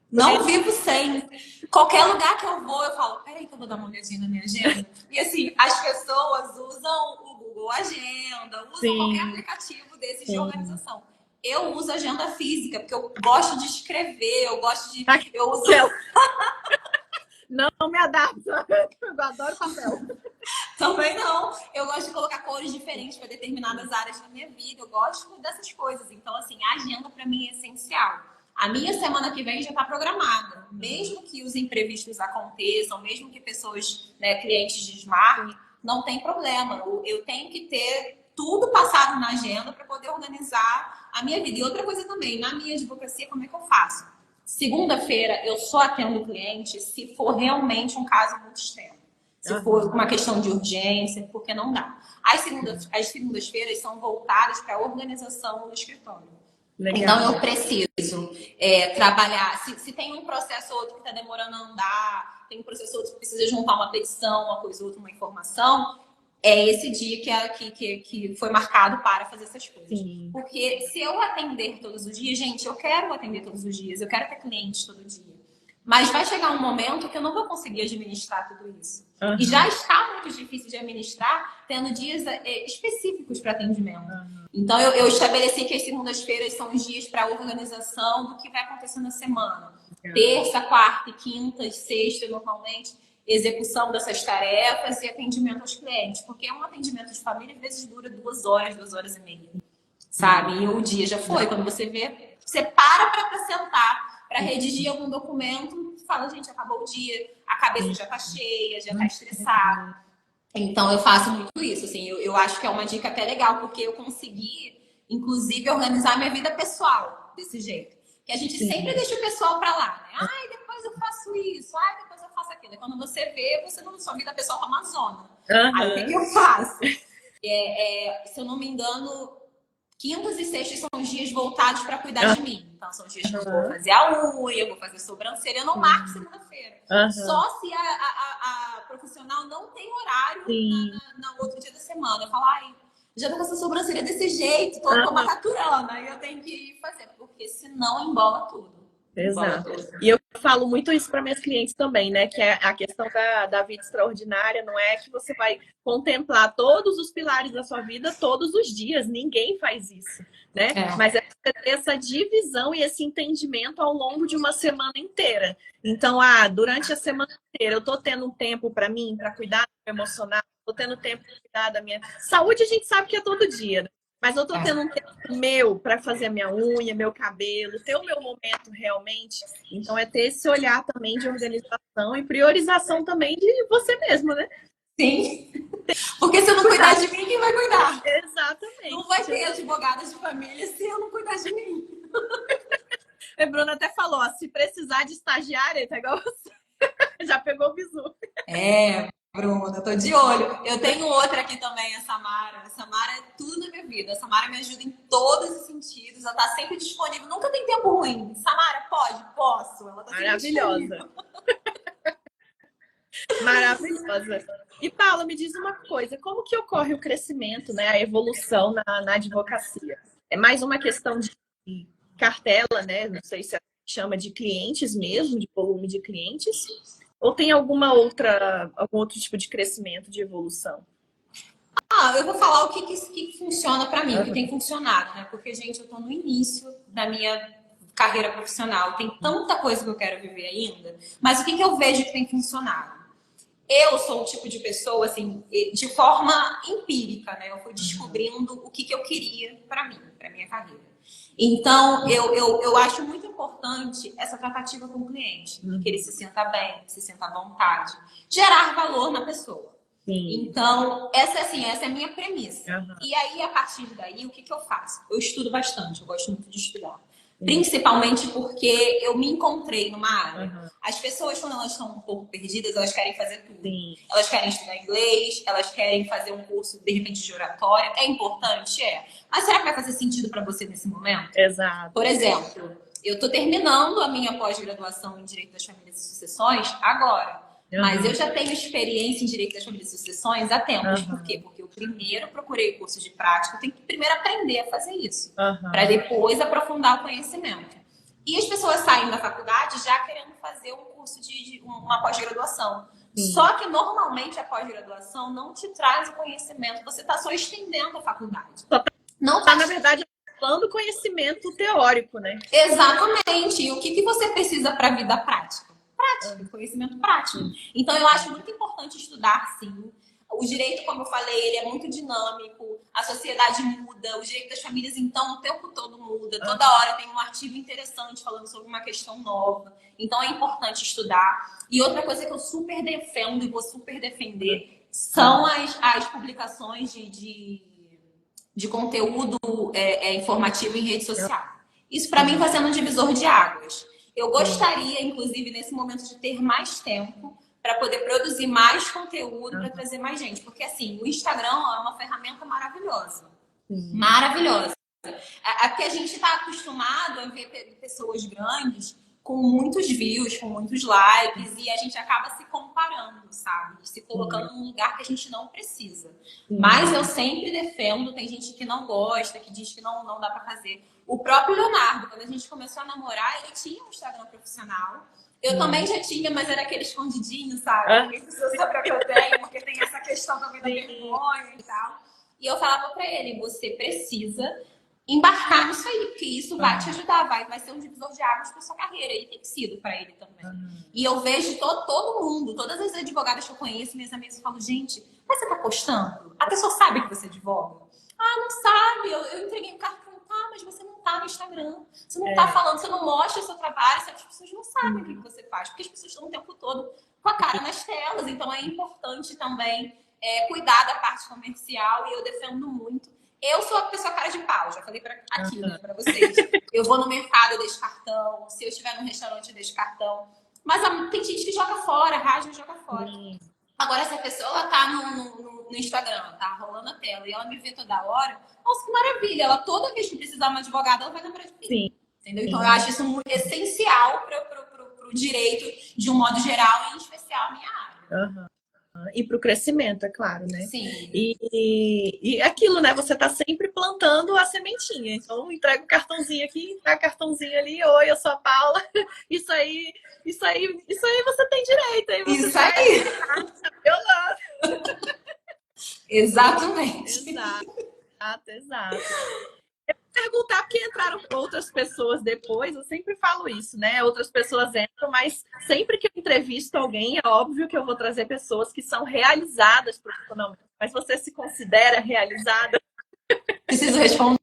Não vivo sem. Qualquer lugar que eu vou, eu falo, peraí que eu vou dar uma olhadinha na minha agenda. E assim, as pessoas usam o Google Agenda, usam qualquer aplicativo desses de organização. Eu uso agenda física, porque eu gosto de escrever, eu gosto de... Eu uso... Não me adapto, eu adoro papel. Também não. Eu gosto de colocar cores diferentes para determinadas áreas da minha vida. Eu gosto dessas coisas. Então, assim, a agenda para mim é essencial. A minha semana que vem já está programada. Mesmo que os imprevistos aconteçam, mesmo que pessoas, né, clientes desmarquem, não tem problema. Eu tenho que ter tudo passado na agenda para poder organizar a minha vida. E outra coisa também, na minha advocacia, como é que eu faço? Segunda-feira eu só atendo cliente se for realmente um caso muito extremo. Se for uma questão de urgência, porque não dá. As segundas-feiras são voltadas para a organização do escritório. Legal. Então, eu preciso trabalhar. Se tem um processo ou outro que está demorando a andar, tem um processo ou outro que precisa juntar uma petição, uma coisa ou outra, uma informação, é esse dia que foi marcado para fazer essas coisas. Sim. Porque se eu atender todos os dias, gente, eu quero atender todos os dias, eu quero ter clientes todo dia. Mas vai chegar um momento que eu não vou conseguir administrar tudo isso. Uhum. E já está muito difícil de administrar, tendo dias específicos para atendimento. Uhum. Então, eu estabeleci que as segundas-feiras são os dias para organização do que vai acontecer na semana. Uhum. Terça, quarta e quinta, sexta, normalmente, execução dessas tarefas e atendimento aos clientes. Porque um atendimento de família, às vezes, dura 2 horas, 2 horas e meia. Sabe? E o dia já foi. Quando você vê, você para sentar para redigir algum documento, fala, gente, acabou o dia, a cabeça já tá cheia, já tá estressada. Então, eu faço muito isso, assim, eu acho que é uma dica até legal, porque eu consegui, inclusive, organizar minha vida pessoal desse jeito. Que a gente sempre deixa o pessoal para lá, né? Ai, depois eu faço isso, ai, depois eu faço aquilo. E quando você vê, você não, sua vida pessoal tá uma zona. Uhum. Aí, o que eu faço? Se eu não me engano, quintas e sextas são os dias voltados para cuidar de mim. Então, são os dias que eu vou fazer a unha, eu vou fazer sobrancelha. Eu não marco segunda-feira. Só se a profissional não tem horário no outro dia da semana. Eu falo, ai, já tô com essa sobrancelha desse jeito, tô macaturando. Aí eu tenho que ir fazer, porque senão embola tudo. Exato. E eu falo muito isso para minhas clientes também, né? Que é a questão da vida extraordinária, não é que você vai contemplar todos os pilares da sua vida todos os dias. Ninguém faz isso, né? Mas é você ter essa divisão e esse entendimento ao longo de uma semana inteira. Então, durante a semana inteira, eu tô tendo um tempo para mim, para cuidar do meu emocional, tô tendo tempo para cuidar da minha saúde, a gente sabe que é todo dia, né? Mas eu tô tendo um tempo meu para fazer a minha unha, meu cabelo, ter o meu momento realmente. Então, é ter esse olhar também de organização e priorização também de você mesmo, né? Sim. Porque se eu não cuidar de mim, quem vai cuidar? Exatamente. Não vai ter advogada de família se eu não cuidar de mim. A Bruna até falou, se precisar de estagiária, tá igual você. Já pegou o bizu. Bruna, tô de olho. Eu tenho outra aqui também, a Samara. A Samara é tudo na minha vida. A Samara me ajuda em todos os sentidos. Ela tá sempre disponível. Nunca tem tempo ruim. Samara, pode? Posso. Ela tá sempre maravilhosa. Maravilhosa. E Paula, me diz uma coisa. Como que ocorre o crescimento, né? A evolução na advocacia? É mais uma questão de cartela, né? Não sei se chama de clientes mesmo, de volume de clientes. Ou tem algum outro tipo de crescimento, de evolução? Eu vou falar o que funciona para mim, o que tem funcionado, né? Porque, gente, eu tô no início da minha carreira profissional. Tem tanta coisa que eu quero viver ainda. Mas o que eu vejo que tem funcionado? Eu sou um tipo de pessoa, assim, de forma empírica, né? Eu fui descobrindo o que eu queria para mim, para minha carreira. Então, eu acho muito importante essa tratativa com o cliente, que ele se sinta bem, que se sinta à vontade, gerar valor na pessoa. Sim. Então, essa é a minha premissa. E aí, a partir daí, o que eu faço? Eu estudo bastante, eu gosto muito de estudar. Principalmente porque eu me encontrei numa área. As pessoas, quando elas estão um pouco perdidas, elas querem fazer tudo. Sim. Elas querem estudar inglês, elas querem fazer um curso, de repente, de oratória. É importante? Mas será que vai fazer sentido para você nesse momento? Exato. Por exemplo, eu estou terminando a minha pós-graduação em Direito das Famílias e Sucessões agora. Mas eu já tenho experiência em Direito das Famílias e Sucessões há tempos. Por quê? Porque eu primeiro procurei o curso de prática, eu tenho que primeiro aprender a fazer isso, para depois aprofundar o conhecimento. E as pessoas saem da faculdade já querendo fazer um curso uma pós-graduação. Só que normalmente a pós-graduação não te traz o conhecimento, você está só estendendo a faculdade. Não está, na verdade, falando conhecimento teórico, né? Exatamente. E o que você precisa para a vida prática? Conhecimento prático. Então, eu acho muito importante estudar, sim. O direito, como eu falei, ele é muito dinâmico, a sociedade muda, o direito das famílias, então, o tempo todo muda. Toda hora tem um artigo interessante falando sobre uma questão nova. Então, é importante estudar. E outra coisa que eu super defendo e vou super defender, são as publicações de conteúdo informativo em rede social. Isso, para mim, está sendo um divisor de águas. Eu gostaria, inclusive, nesse momento, de ter mais tempo para poder produzir mais conteúdo, para trazer mais gente. Porque, assim, o Instagram é uma ferramenta maravilhosa. Maravilhosa. É porque a gente está acostumado a ver pessoas grandes com muitos views, com muitos likes, e a gente acaba se comparando, sabe? Se colocando num lugar que a gente não precisa. Mas eu sempre defendo, tem gente que não gosta, que diz que não dá para fazer. O próprio Leonardo, quando a gente começou a namorar, ele tinha um Instagram profissional. Eu também já tinha, mas era aquele escondidinho, sabe? Ninguém precisa saber o que eu tenho, porque tem essa questão também da vergonha e tal. E eu falava pra ele, você precisa embarcar nisso aí, porque isso vai te ajudar, vai ser um divisor de águas pra sua carreira. E tem sido pra ele também. E eu vejo todo mundo, todas as advogadas que eu conheço, minhas amigas, eu falo, gente, mas você tá postando? A pessoa sabe que você advoga? Ah, não sabe, eu entreguei um cartão. Ah, mas você não tá no Instagram, você não tá falando, você não mostra o seu trabalho, sabe? As pessoas não sabem o que você faz, porque as pessoas estão o tempo todo com a cara nas telas, então é importante também cuidar da parte comercial, e eu defendo muito. Eu sou a pessoa cara de pau, já falei aqui, né, pra vocês. Eu vou no mercado, eu deixo cartão, se eu estiver num restaurante, eu deixo cartão. Mas tem gente que joga fora, rasga e joga fora. Agora, se a pessoa ela tá no Instagram, tá rolando a tela, e ela me vê toda hora, nossa, que maravilha! Ela, toda vez que precisar de uma advogada, ela vai lembrar de mim. Sim. Entendeu? Então, eu acho isso muito essencial pro direito, de um modo geral, e em especial a minha área. E para o crescimento, é claro, né? Sim. E aquilo, né? Você tá sempre plantando a sementinha. Então, entrega o cartãozinho aqui, entrega o cartãozinho ali. Oi, eu sou a Paula. Isso aí você tem direito. Aí você Isso aí! Violando. Exatamente. Exato. Eu vou perguntar porque entraram outras pessoas depois, eu sempre falo isso, né? Outras pessoas entram, mas sempre que eu entrevisto alguém, é óbvio que eu vou trazer pessoas que são realizadas profissionalmente. Mas você se considera realizada? Preciso responder.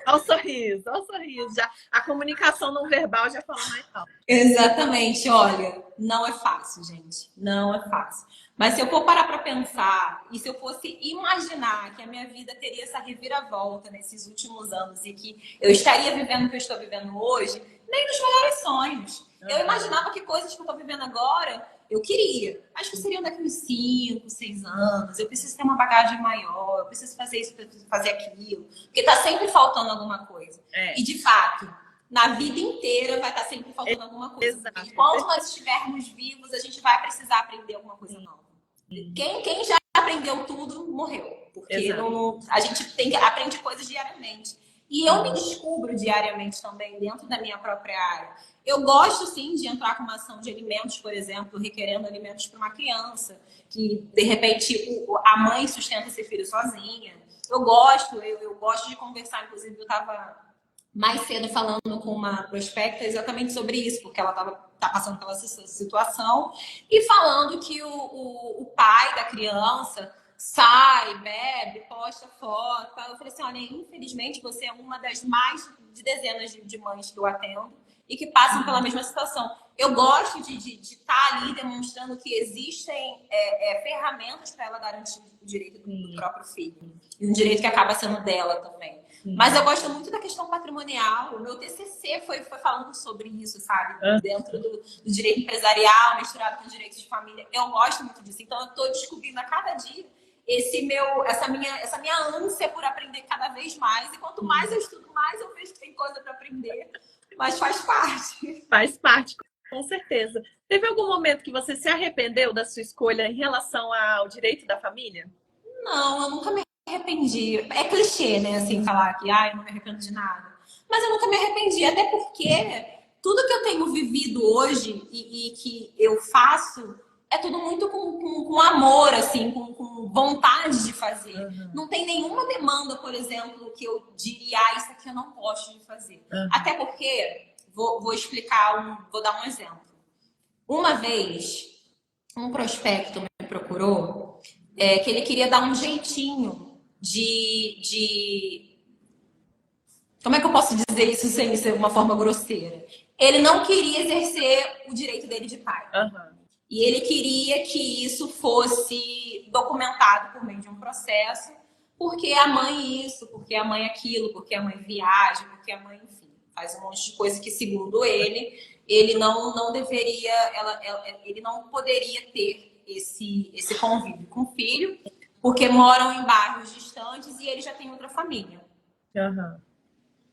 Olha o sorriso. Já, a comunicação não verbal já fala mais alto. Exatamente. Olha, não é fácil, gente. Não é fácil. Mas se eu for parar para pensar, e se eu fosse imaginar que a minha vida teria essa reviravolta nesses últimos anos e que eu estaria vivendo o que eu estou vivendo hoje, nem nos melhores sonhos. Eu imaginava que coisas que eu estou vivendo agora, eu queria. Acho que seriam daqui uns 5, 6 anos. Eu preciso ter uma bagagem maior, eu preciso fazer isso, eu preciso fazer aquilo. Porque está sempre faltando alguma coisa. E, de fato, na vida inteira vai estar sempre faltando alguma coisa. Exato. Enquanto nós estivermos vivos, a gente vai precisar aprender alguma coisa nova. Quem já aprendeu tudo, morreu. Porque a gente aprende coisas diariamente. E eu me descubro diariamente também dentro da minha própria área. Eu gosto, sim, de entrar com uma ação de alimentos, por exemplo, requerendo alimentos para uma criança, que, de repente, a mãe sustenta esse filho sozinha. Eu gosto de conversar, inclusive, eu estava mais cedo falando com uma prospecta exatamente sobre isso, porque ela tá passando pela situação, e falando que o pai da criança sai, bebe, posta foto. Eu falei assim, olha, infelizmente você é uma das mais de dezenas de mães que eu atendo e que passam pela mesma situação. Eu gosto de estar ali demonstrando que existem ferramentas para ela garantir o direito do próprio filho. E um direito que acaba sendo dela também. Mas eu gosto muito da questão patrimonial. O meu TCC foi falando sobre isso, sabe? Dentro do direito empresarial, misturado com direitos de família. Eu gosto muito disso. Então, eu estou descobrindo a cada dia essa minha ânsia por aprender cada vez mais. E quanto mais eu estudo, mais eu vejo que tem coisa para aprender. Mas faz parte. Faz parte, com certeza. Teve algum momento que você se arrependeu da sua escolha em relação ao direito da família? Não, eu nunca me arrependi. É clichê, né? Assim, falar que eu não me arrependo de nada. Mas eu nunca me arrependi, até porque tudo que eu tenho vivido hoje e que eu faço é tudo muito com amor, assim, com vontade de fazer. Não tem nenhuma demanda, por exemplo, que eu diria, isso aqui eu não gosto de fazer. Até porque, vou explicar, vou dar um exemplo. Uma vez, um prospecto me procurou que ele queria dar um jeitinho de... Como é que eu posso dizer isso sem ser uma forma grosseira? Ele não queria exercer o direito dele de pai. E ele queria que isso fosse documentado por meio de um processo, porque a mãe isso, porque a mãe aquilo, porque a mãe viaja, porque a mãe, enfim, faz um monte de coisa que, segundo ele não deveria, ele não poderia ter esse convívio com o filho, porque moram em bairros distantes e ele já tem outra família. Uhum.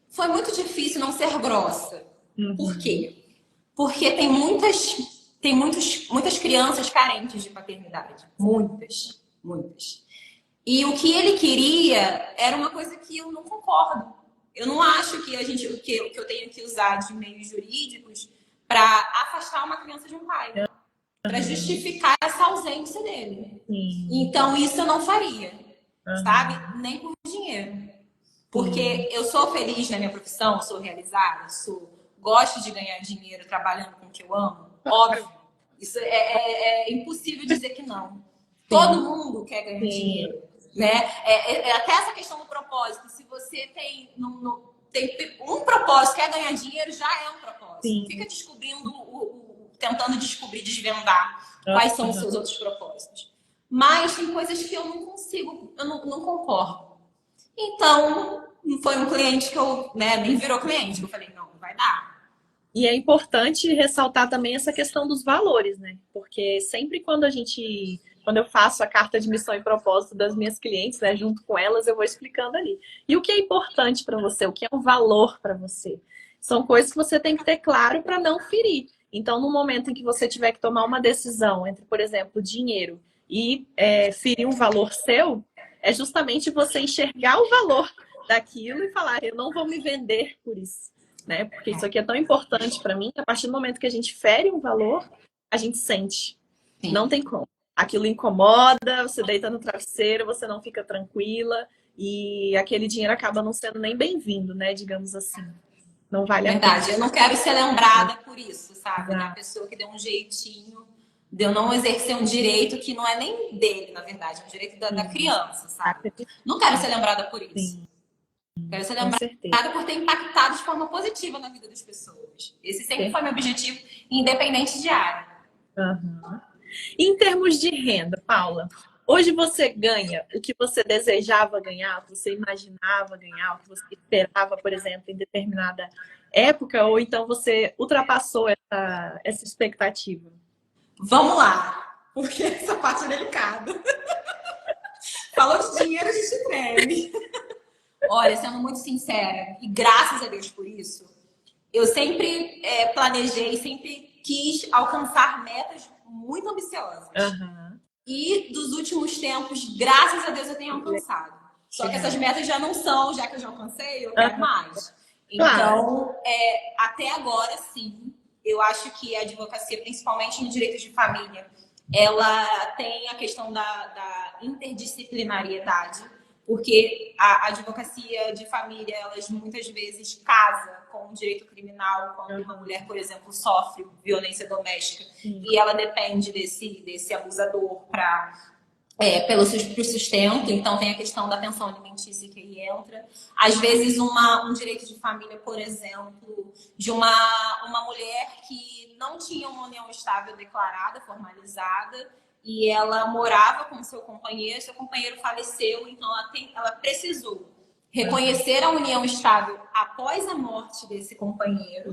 Foi muito difícil não ser grossa. Uhum. Por quê? Porque tem muitas crianças carentes de paternidade. Muitas. E o que ele queria era uma coisa que eu não concordo. Eu não acho que que eu tenho que usar de meios jurídicos para afastar uma criança de um pai, para justificar essa ausência dele. Então isso eu não faria, sabe? Nem por dinheiro. Porque eu sou feliz na minha profissão, sou realizada, gosto de ganhar dinheiro trabalhando com o que eu amo. Óbvio. Isso é impossível dizer que não. Todo mundo quer ganhar dinheiro. Né? Até essa questão do propósito. Se você tem um propósito, quer ganhar dinheiro, já é um propósito. Sim. Fica descobrindo, tentando descobrir, desvendar quais são os seus outros propósitos. Mas tem coisas que eu não consigo, eu não concordo. Então, foi um cliente que eu, nem virou cliente. Eu falei, não vai dar. E é importante ressaltar também essa questão dos valores, né? Porque sempre quando eu faço a carta de missão e propósito das minhas clientes, né, junto com elas, eu vou explicando ali. E o que é importante para você, o que é um valor para você? São coisas que você tem que ter claro para não ferir. Então, no momento em que você tiver que tomar uma decisão entre, por exemplo, dinheiro e ferir um valor seu, é justamente você enxergar o valor daquilo e falar, eu não vou me vender por isso, né? Porque isso aqui é tão importante para mim, que a partir do momento que a gente fere um valor, a gente sente. Sim. Não tem como. Aquilo incomoda, você deita no travesseiro, você não fica tranquila e aquele dinheiro acaba não sendo nem bem-vindo, né? Digamos assim. Não vale a pena. Verdade, eu não quero ser lembrada por isso, sabe? A pessoa que deu um jeitinho de eu não exercer um direito que não é nem dele, na verdade, é um direito da criança, sabe? Não quero ser lembrada por isso. Sim. Quero ser lembrada por ter impactado de forma positiva na vida das pessoas. Esse sempre foi meu objetivo, independente de área. Uhum. Em termos de renda, Paula, hoje você ganha o que você desejava ganhar, o que você imaginava ganhar, o que você esperava, por exemplo, em determinada época, ou então você ultrapassou essa expectativa? Vamos lá, porque essa parte é delicada. Falou de dinheiro, a gente treme. Olha, sendo muito sincera, e graças a Deus por isso, eu sempre planejei, sempre quis alcançar metas muito ambiciosas. Uhum. E dos últimos tempos, graças a Deus, eu tenho alcançado. Só que essas metas já não são, já que eu já alcancei, eu quero mais. Então, até agora, sim, eu acho que a advocacia, principalmente no direito de família, ela tem a questão da interdisciplinariedade, porque a advocacia de família, elas muitas vezes casa com o direito criminal, quando uma mulher, por exemplo, sofre violência doméstica e ela depende desse abusador pelo sustento, então tem a questão da pensão alimentícia que aí entra. Às vezes um direito de família, por exemplo, de uma mulher que não tinha uma união estável declarada, formalizada, e ela morava com seu companheiro faleceu, então ela precisou reconhecer a união estável após a morte desse companheiro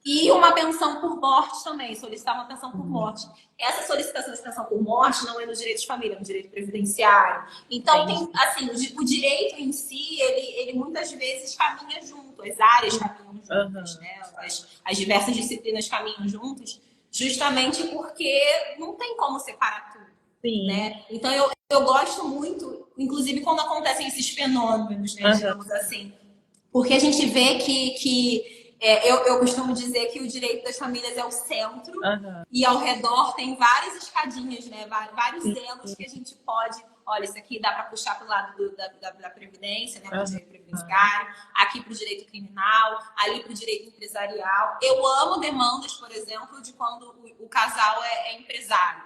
e uma pensão por morte também, solicitar uma pensão por morte. Essa solicitação de pensão por morte não é no direito de família, é no direito previdenciário. Então, tem, assim, o direito em si, ele muitas vezes caminha junto, as áreas caminham juntas, né? As diversas disciplinas caminham juntas, justamente porque não tem como separar tudo. Sim. Né? Então, eu gosto muito, inclusive quando acontecem esses fenômenos, né, digamos assim, porque a gente vê que eu costumo dizer que o direito das famílias é o centro e ao redor tem várias escadinhas, né, vários elos que a gente pode... Olha, isso aqui dá para puxar para o lado da Previdência, né, para o direito previdenciário, aqui para o direito criminal, ali para o direito empresarial. Eu amo demandas, por exemplo, de quando o casal é empresário.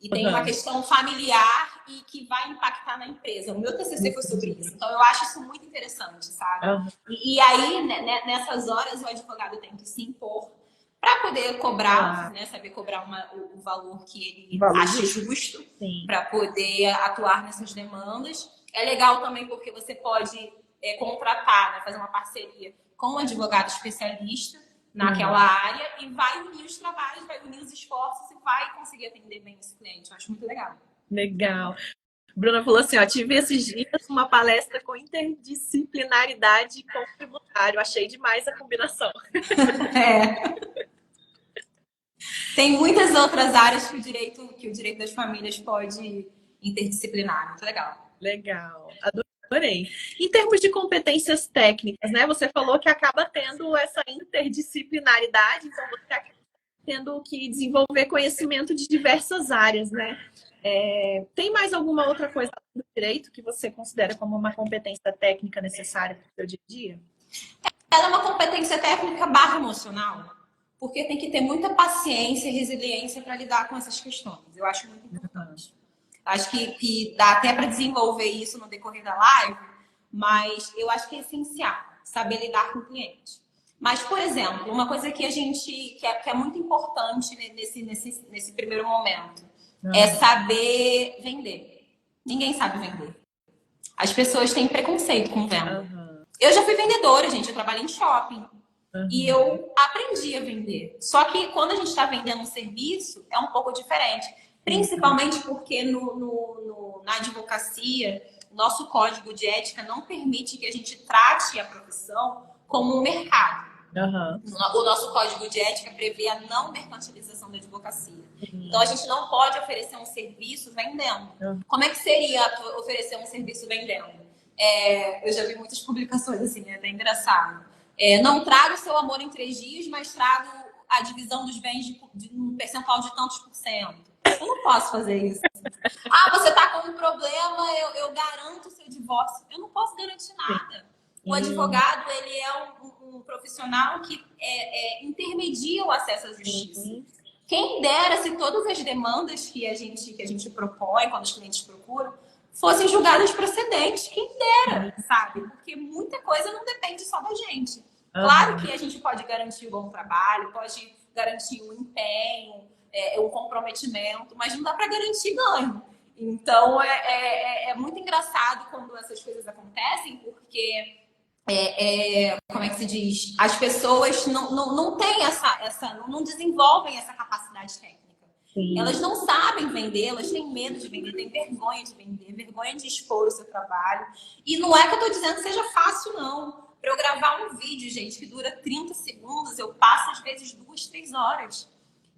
E tem uma questão familiar e que vai impactar na empresa. O meu TCC foi sobre isso. Então, eu acho isso muito interessante, sabe? E aí, nessas horas, o advogado tem que se impor para poder cobrar, né? Saber cobrar o valor que ele acha justo para poder atuar nessas demandas. É legal também porque você pode contratar, né? Fazer uma parceria com um advogado especialista naquela área e vai unir os trabalhos, vai unir os esforços e vai conseguir atender bem esse cliente. Eu acho muito legal. Legal. Bruna falou assim, ó, tive esses dias uma palestra com interdisciplinaridade com tributário. Achei demais a combinação. Tem muitas outras áreas que o direito das famílias pode interdisciplinar. Muito legal. Legal. Adorei. Em termos de competências técnicas, né? Você falou que acaba tendo essa interdisciplinaridade, então você acaba tendo que desenvolver conhecimento de diversas áreas, né? Tem mais alguma outra coisa do direito que você considera como uma competência técnica necessária para o seu dia a dia? Ela é uma competência técnica barra emocional, porque tem que ter muita paciência e resiliência para lidar com essas questões. Eu acho muito importante. Acho que dá até para desenvolver isso no decorrer da live, mas eu acho que é essencial saber lidar com o cliente. Mas, por exemplo, uma coisa que é muito importante nesse primeiro momento é saber vender. Ninguém sabe vender. As pessoas têm preconceito com venda. Eu já fui vendedora, gente. Eu trabalhei em shopping. E eu aprendi a vender. Só que quando a gente está vendendo um serviço, é um pouco diferente. Principalmente porque na advocacia, nosso código de ética não permite que a gente trate a profissão como um mercado. O nosso código de ética prevê a não mercantilização da advocacia. Então, a gente não pode oferecer um serviço vendendo. Como é que seria oferecer um serviço vendendo? Eu já vi muitas publicações assim, é até engraçado. Não trago o seu amor em 3 dias, mas trago a divisão dos bens de um percentual de tantos por cento. Eu não posso fazer isso. Você está com um problema, eu garanto o seu divórcio. Eu não posso garantir nada. O advogado, ele é um profissional que intermedia o acesso à justiça. Quem dera se todas as demandas que a gente propõe, quando os clientes procuram, fossem julgadas procedentes. Quem dera, sabe? Porque muita coisa não depende só da gente. Claro que a gente pode garantir um bom trabalho, pode garantir um empenho, um comprometimento, mas não dá para garantir ganho. Então, é muito engraçado quando essas coisas acontecem, porque como é que se diz? As pessoas não têm não desenvolvem essa capacidade técnica. Elas não sabem vender, elas têm medo de vender, têm vergonha de vender, vergonha de expor o seu trabalho. E não é que eu estou dizendo que seja fácil, não. Para eu gravar um vídeo, gente, que dura 30 segundos, eu passo às vezes 2, 3 horas.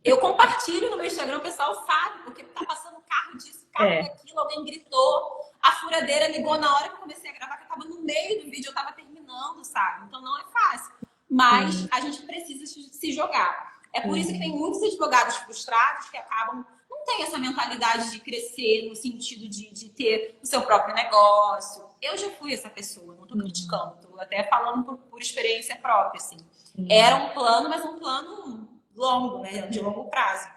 Eu compartilho no meu Instagram, o pessoal sabe, porque tá passando carro disso, carro daquilo, alguém gritou, a furadeira ligou na hora que eu comecei a gravar, que eu tava no meio do vídeo, eu tava terminando, sabe? Então não é fácil. Mas a gente precisa se jogar. É por isso que tem muitos advogados frustrados que acabam, não tem essa mentalidade de crescer no sentido de ter o seu próprio negócio. Eu já fui essa pessoa, não tô criticando, tô até falando por experiência própria, assim. Era um plano, mas um plano longo, né? De longo prazo.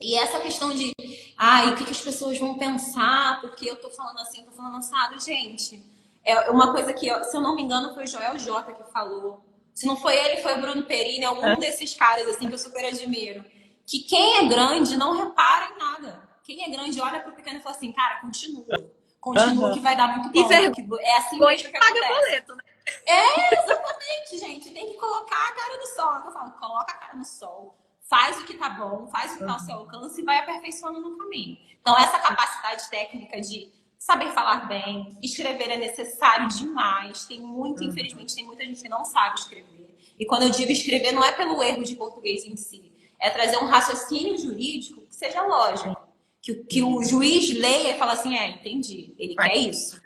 E essa questão de, o que as pessoas vão pensar, porque eu tô falando assim, eu tô falando assado, gente. É uma coisa que, se eu não me engano, foi o Joel J que falou. Se não foi ele, foi o Bruno Perini, algum desses caras, assim, que eu super admiro. Que quem é grande não repara em nada. Quem é grande olha pro pequeno e fala assim, cara, continua que vai dar muito bom. É assim mesmo que acontece. Paga boleto, né? Exatamente, gente. Tem que colocar a cara no sol. Eu falo, coloca a cara no sol, faz o que tá bom, faz o que tá ao seu alcance e vai aperfeiçoando no caminho. Então, essa capacidade técnica de saber falar bem, escrever é necessário demais. Infelizmente, tem muita gente que não sabe escrever. E quando eu digo escrever, não é pelo erro de português em si. É trazer um raciocínio jurídico que seja lógico. Que o juiz leia e fala assim, entendi, ele quer isso.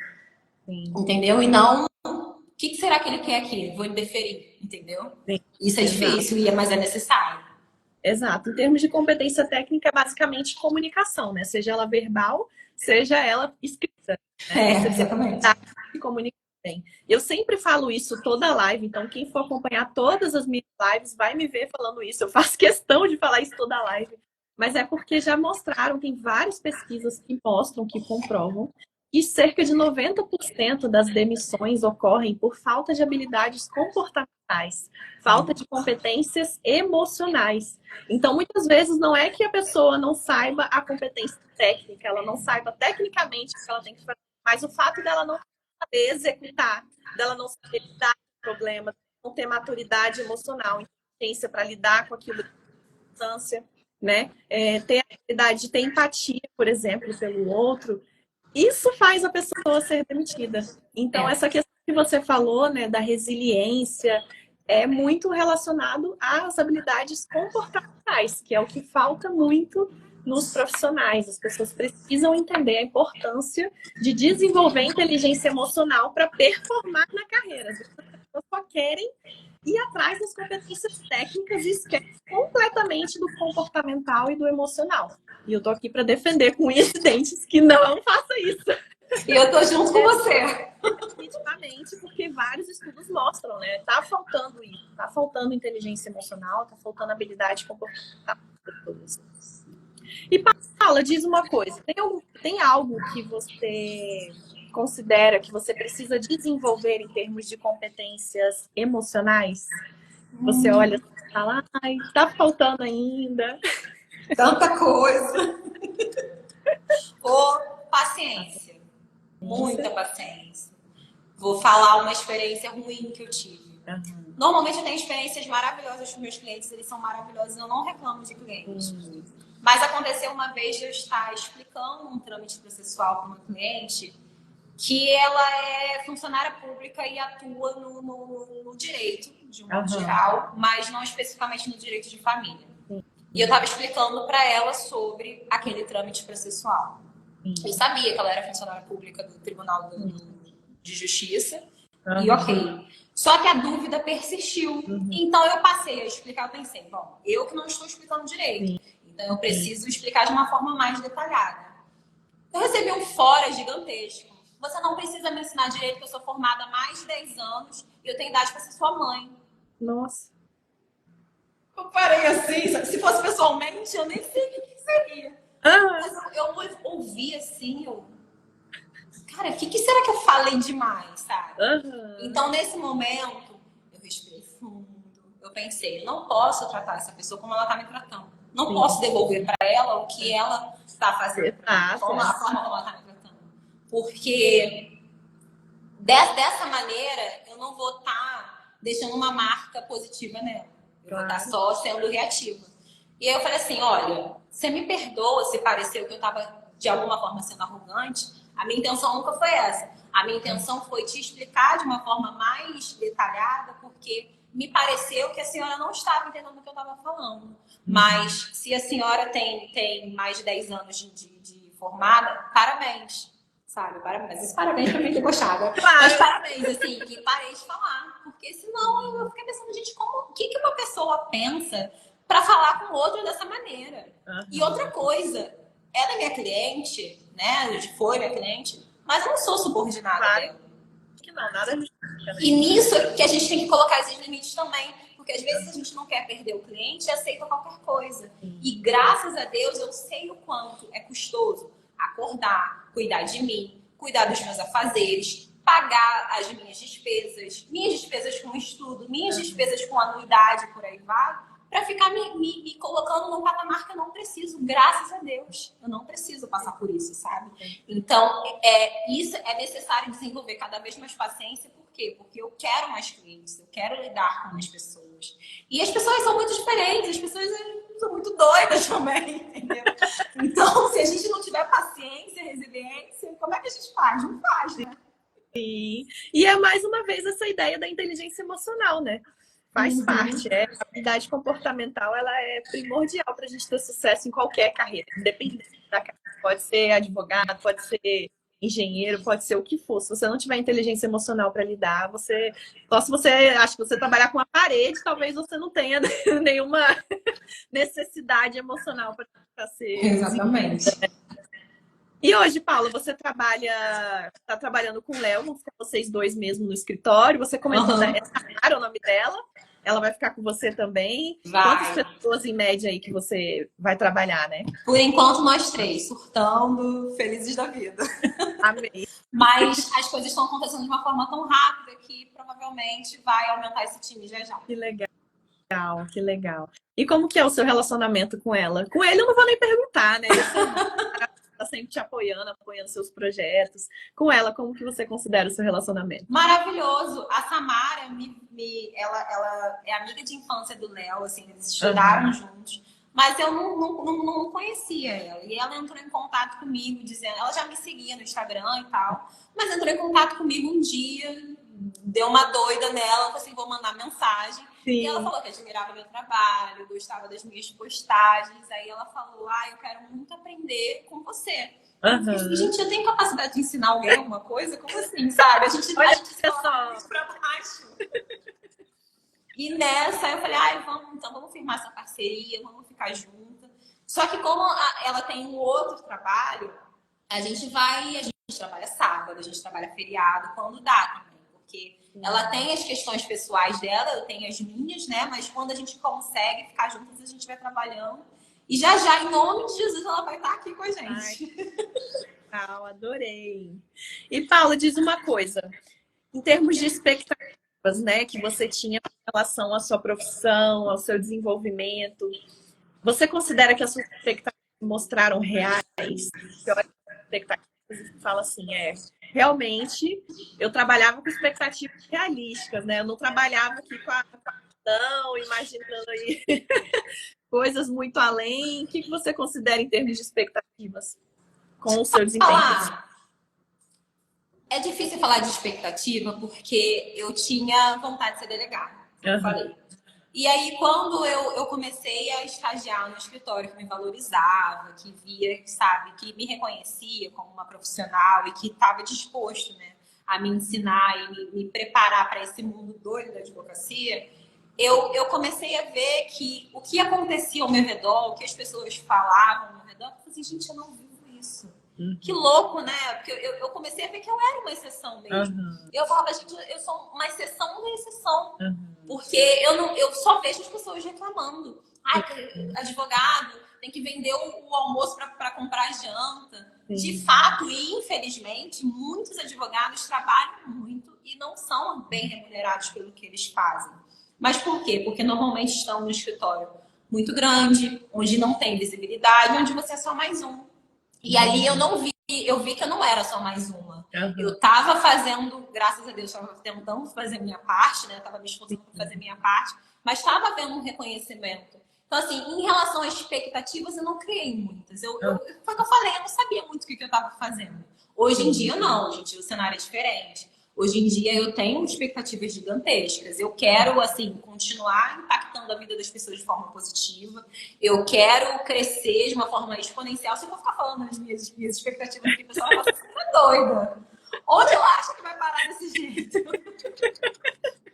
Entendeu? E não, o que será que ele quer aqui? Vou deferir, entendeu? Isso é difícil, mas é necessário. Exato. Em termos de competência técnica, é basicamente comunicação, né? Seja ela verbal, seja ela escrita. Exatamente. Comunicar bem. Eu sempre falo isso toda live, então quem for acompanhar todas as minhas lives vai me ver falando isso. Eu faço questão de falar isso toda live. Mas é porque já mostraram, tem várias pesquisas que mostram, que comprovam, E cerca de 90% das demissões ocorrem por falta de habilidades comportamentais, falta de competências emocionais. Então, muitas vezes, não é que a pessoa não saiba a competência técnica, ela não saiba tecnicamente o que ela tem que fazer, mas o fato dela não saber executar, dela não saber lidar com o problema, não ter maturidade emocional, inteligência para lidar com aquilo de distância, né? Ter a habilidade de ter empatia, por exemplo, pelo outro, isso faz a pessoa ser demitida. Então, essa questão que você falou, né, da resiliência, é muito relacionado às habilidades comportamentais, que é o que falta muito nos profissionais. As pessoas precisam entender a importância de desenvolver inteligência emocional para performar na carreira. As pessoas só querem ir atrás das competências técnicas e esquecem completamente do comportamental e do emocional. E eu tô aqui para defender com unhas e dentes que não faça isso. E eu tô junto com você. Definitivamente, porque vários estudos mostram, né? Tá faltando isso, tá faltando inteligência emocional, tá faltando habilidade comportamental. E Paula, diz uma coisa, tem algo que você considera que você precisa desenvolver em termos de competências emocionais? Você olha e fala, ai, tá faltando ainda. Tanta coisa. Paciência. Muita paciência. Vou falar uma experiência ruim que eu tive. Uhum. Normalmente eu tenho experiências maravilhosas com meus clientes, eles são maravilhosos, eu não reclamo de clientes. Mas aconteceu uma vez de eu estar explicando um trâmite processual para uma cliente que ela é funcionária pública e atua no direito, de um modo geral, mas não especificamente no direito de família. E eu estava explicando para ela sobre aquele trâmite processual. Eu sabia que ela era funcionária pública do Tribunal de Justiça, e ok. Só que a dúvida persistiu. Então eu passei a explicar, eu pensei, bom, eu que não estou explicando direito, então eu preciso explicar de uma forma mais detalhada. Eu recebi um fora gigantesco. Você não precisa me ensinar direito, porque eu sou formada há mais de 10 anos e eu tenho idade para ser sua mãe. Nossa. Eu parei assim, se fosse pessoalmente, eu nem sei o que seria. Mas eu ouvi assim, cara, o que será que eu falei demais, sabe? Então, nesse momento, eu respirei fundo. Eu pensei, eu não posso tratar essa pessoa como ela está me tratando. Não posso devolver para ela o que ela está fazendo. A forma como ela está me tratando. Porque dessa maneira, eu não vou estar deixando uma marca positiva nela. Eu vou estar só sendo reativa. E aí eu falei assim, olha, você me perdoa se pareceu que eu estava, de alguma forma, sendo arrogante. A minha intenção nunca foi essa. A minha intenção foi te explicar de uma forma mais detalhada, porque me pareceu que a senhora não estava entendendo o que eu estava falando. Mas se a senhora tem mais de 10 anos de formada, parabéns. Sabe? Parabéns. Parabéns pra mim ter gostado. Mas parabéns, assim, que parei de falar. Porque senão eu fiquei pensando, gente, o que uma pessoa pensa para falar com o outro dessa maneira? E outra coisa, ela é minha cliente, né? Foi minha cliente, mas eu não sou subordinada dela. Que não, nada E nisso que a gente tem que colocar esses limites também. Porque às vezes a gente não quer perder o cliente e aceita qualquer coisa. E graças a Deus eu sei o quanto é custoso acordar, cuidar de mim, cuidar dos meus afazeres, pagar as minhas despesas com estudo, minhas despesas com anuidade, por aí vai, para ficar me colocando num patamar que eu não preciso, graças a Deus. Eu não preciso passar por isso, sabe? Então, isso é necessário desenvolver cada vez mais paciência. Por quê? Porque eu quero mais clientes, eu quero lidar com mais pessoas. E as pessoas são muito diferentes, as pessoas são muito doidas também, entendeu? Então, se a gente não tiver paciência, resiliência, como é que a gente faz? Não faz, né? Sim. E é mais uma vez essa ideia da inteligência emocional, né? Faz parte. A habilidade comportamental, ela é primordial para a gente ter sucesso em qualquer carreira, independente da carreira. Pode ser advogado, pode ser engenheiro, pode ser o que for. Se você não tiver inteligência emocional para lidar, só se você acha que você trabalhar com a parede, talvez você não tenha nenhuma necessidade emocional para ser. Exatamente. E hoje, Paula, você está trabalhando com o Léo, vocês dois mesmo no escritório. Você comentou da Sara, o nome dela. Ela vai ficar com você também? Vai. Quantas pessoas em média aí que você vai trabalhar, né? Por enquanto, nós três, surtando, felizes da vida. Amei. Mas as coisas estão acontecendo de uma forma tão rápida que provavelmente vai aumentar esse time já já. Que legal, que legal. E como que é o seu relacionamento com ela? Com ele eu não vou nem perguntar, né? Tá sempre te apoiando seus projetos. Com ela, como que você considera o seu relacionamento? Maravilhoso. A Samara, ela é amiga de infância do Léo, assim, eles estudaram juntos. Mas eu não conhecia ela. E ela entrou em contato comigo, dizendo... Ela já me seguia no Instagram e tal. Mas entrou em contato comigo um dia, deu uma doida nela, falou assim, vou mandar mensagem. Sim. E ela falou que admirava meu trabalho, gostava das minhas postagens. Aí ela falou, eu quero muito aprender com você. Eu falei, gente, eu tenho capacidade de ensinar alguém alguma coisa? Como assim, sabe? A gente se coloca muito pra baixo. E nessa eu falei, vamos firmar essa parceria, vamos ficar juntas. Só que como ela tem um outro trabalho, a gente trabalha sábado, a gente trabalha feriado, quando dá também. Porque ela tem as questões pessoais dela, eu tenho as minhas, né? Mas quando a gente consegue ficar juntas, a gente vai trabalhando. E já, em nome de Jesus, ela vai estar aqui com a gente. Ai, adorei. E Paula, diz uma coisa. Em termos de expectativas, né, que você tinha em relação à sua profissão, ao seu desenvolvimento, você considera que as suas expectativas mostraram reais? Você olha as expectativas e fala assim, realmente eu trabalhava com expectativas realísticas, né? Eu não trabalhava aqui com a não, imaginando aí coisas muito além. O que você considera em termos de expectativas com o seu desempenho? É difícil falar de expectativa porque eu tinha vontade de ser delegada, como eu falei. E aí, quando eu comecei a estagiar no escritório que me valorizava, que via, sabe, que me reconhecia como uma profissional e que estava disposto, né, a me ensinar e me preparar para esse mundo doido da advocacia, eu comecei a ver que o que acontecia ao meu redor, o que as pessoas falavam ao meu redor, eu falei assim, gente, eu não vivo isso. Que louco, né? Porque eu comecei a ver que eu era uma exceção mesmo. Eu falava, gente, eu sou uma exceção da exceção. Porque eu só vejo as pessoas reclamando. Advogado tem que vender o almoço para comprar janta. Sim. De fato, e infelizmente, muitos advogados trabalham muito e não são bem remunerados pelo que eles fazem. Mas por quê? Porque normalmente estão no escritório muito grande, onde não tem visibilidade, onde você é só mais um. E ali eu vi que eu não era só mais uma. Eu estava fazendo, graças a Deus, estava tentando fazer minha parte, né? Estava me esforçando para fazer minha parte, mas estava havendo um reconhecimento. Então, assim, em relação às expectativas, eu não criei muitas. Foi o que eu falei, eu não sabia muito o que eu estava fazendo. Hoje em dia, não, gente, o cenário é diferente. Hoje em dia eu tenho expectativas gigantescas. Eu quero, assim, continuar impactando a vida das pessoas de forma positiva. Eu quero crescer de uma forma exponencial. Se eu vou ficar falando das minhas expectativas aqui, o pessoal vai falar, você tá doida. Onde eu acho que vai parar desse jeito?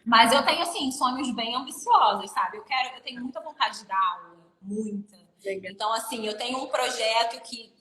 Mas eu tenho, assim, sonhos bem ambiciosos, sabe? Eu tenho muita vontade de dar aula. Muita. Então, assim, eu tenho um projeto que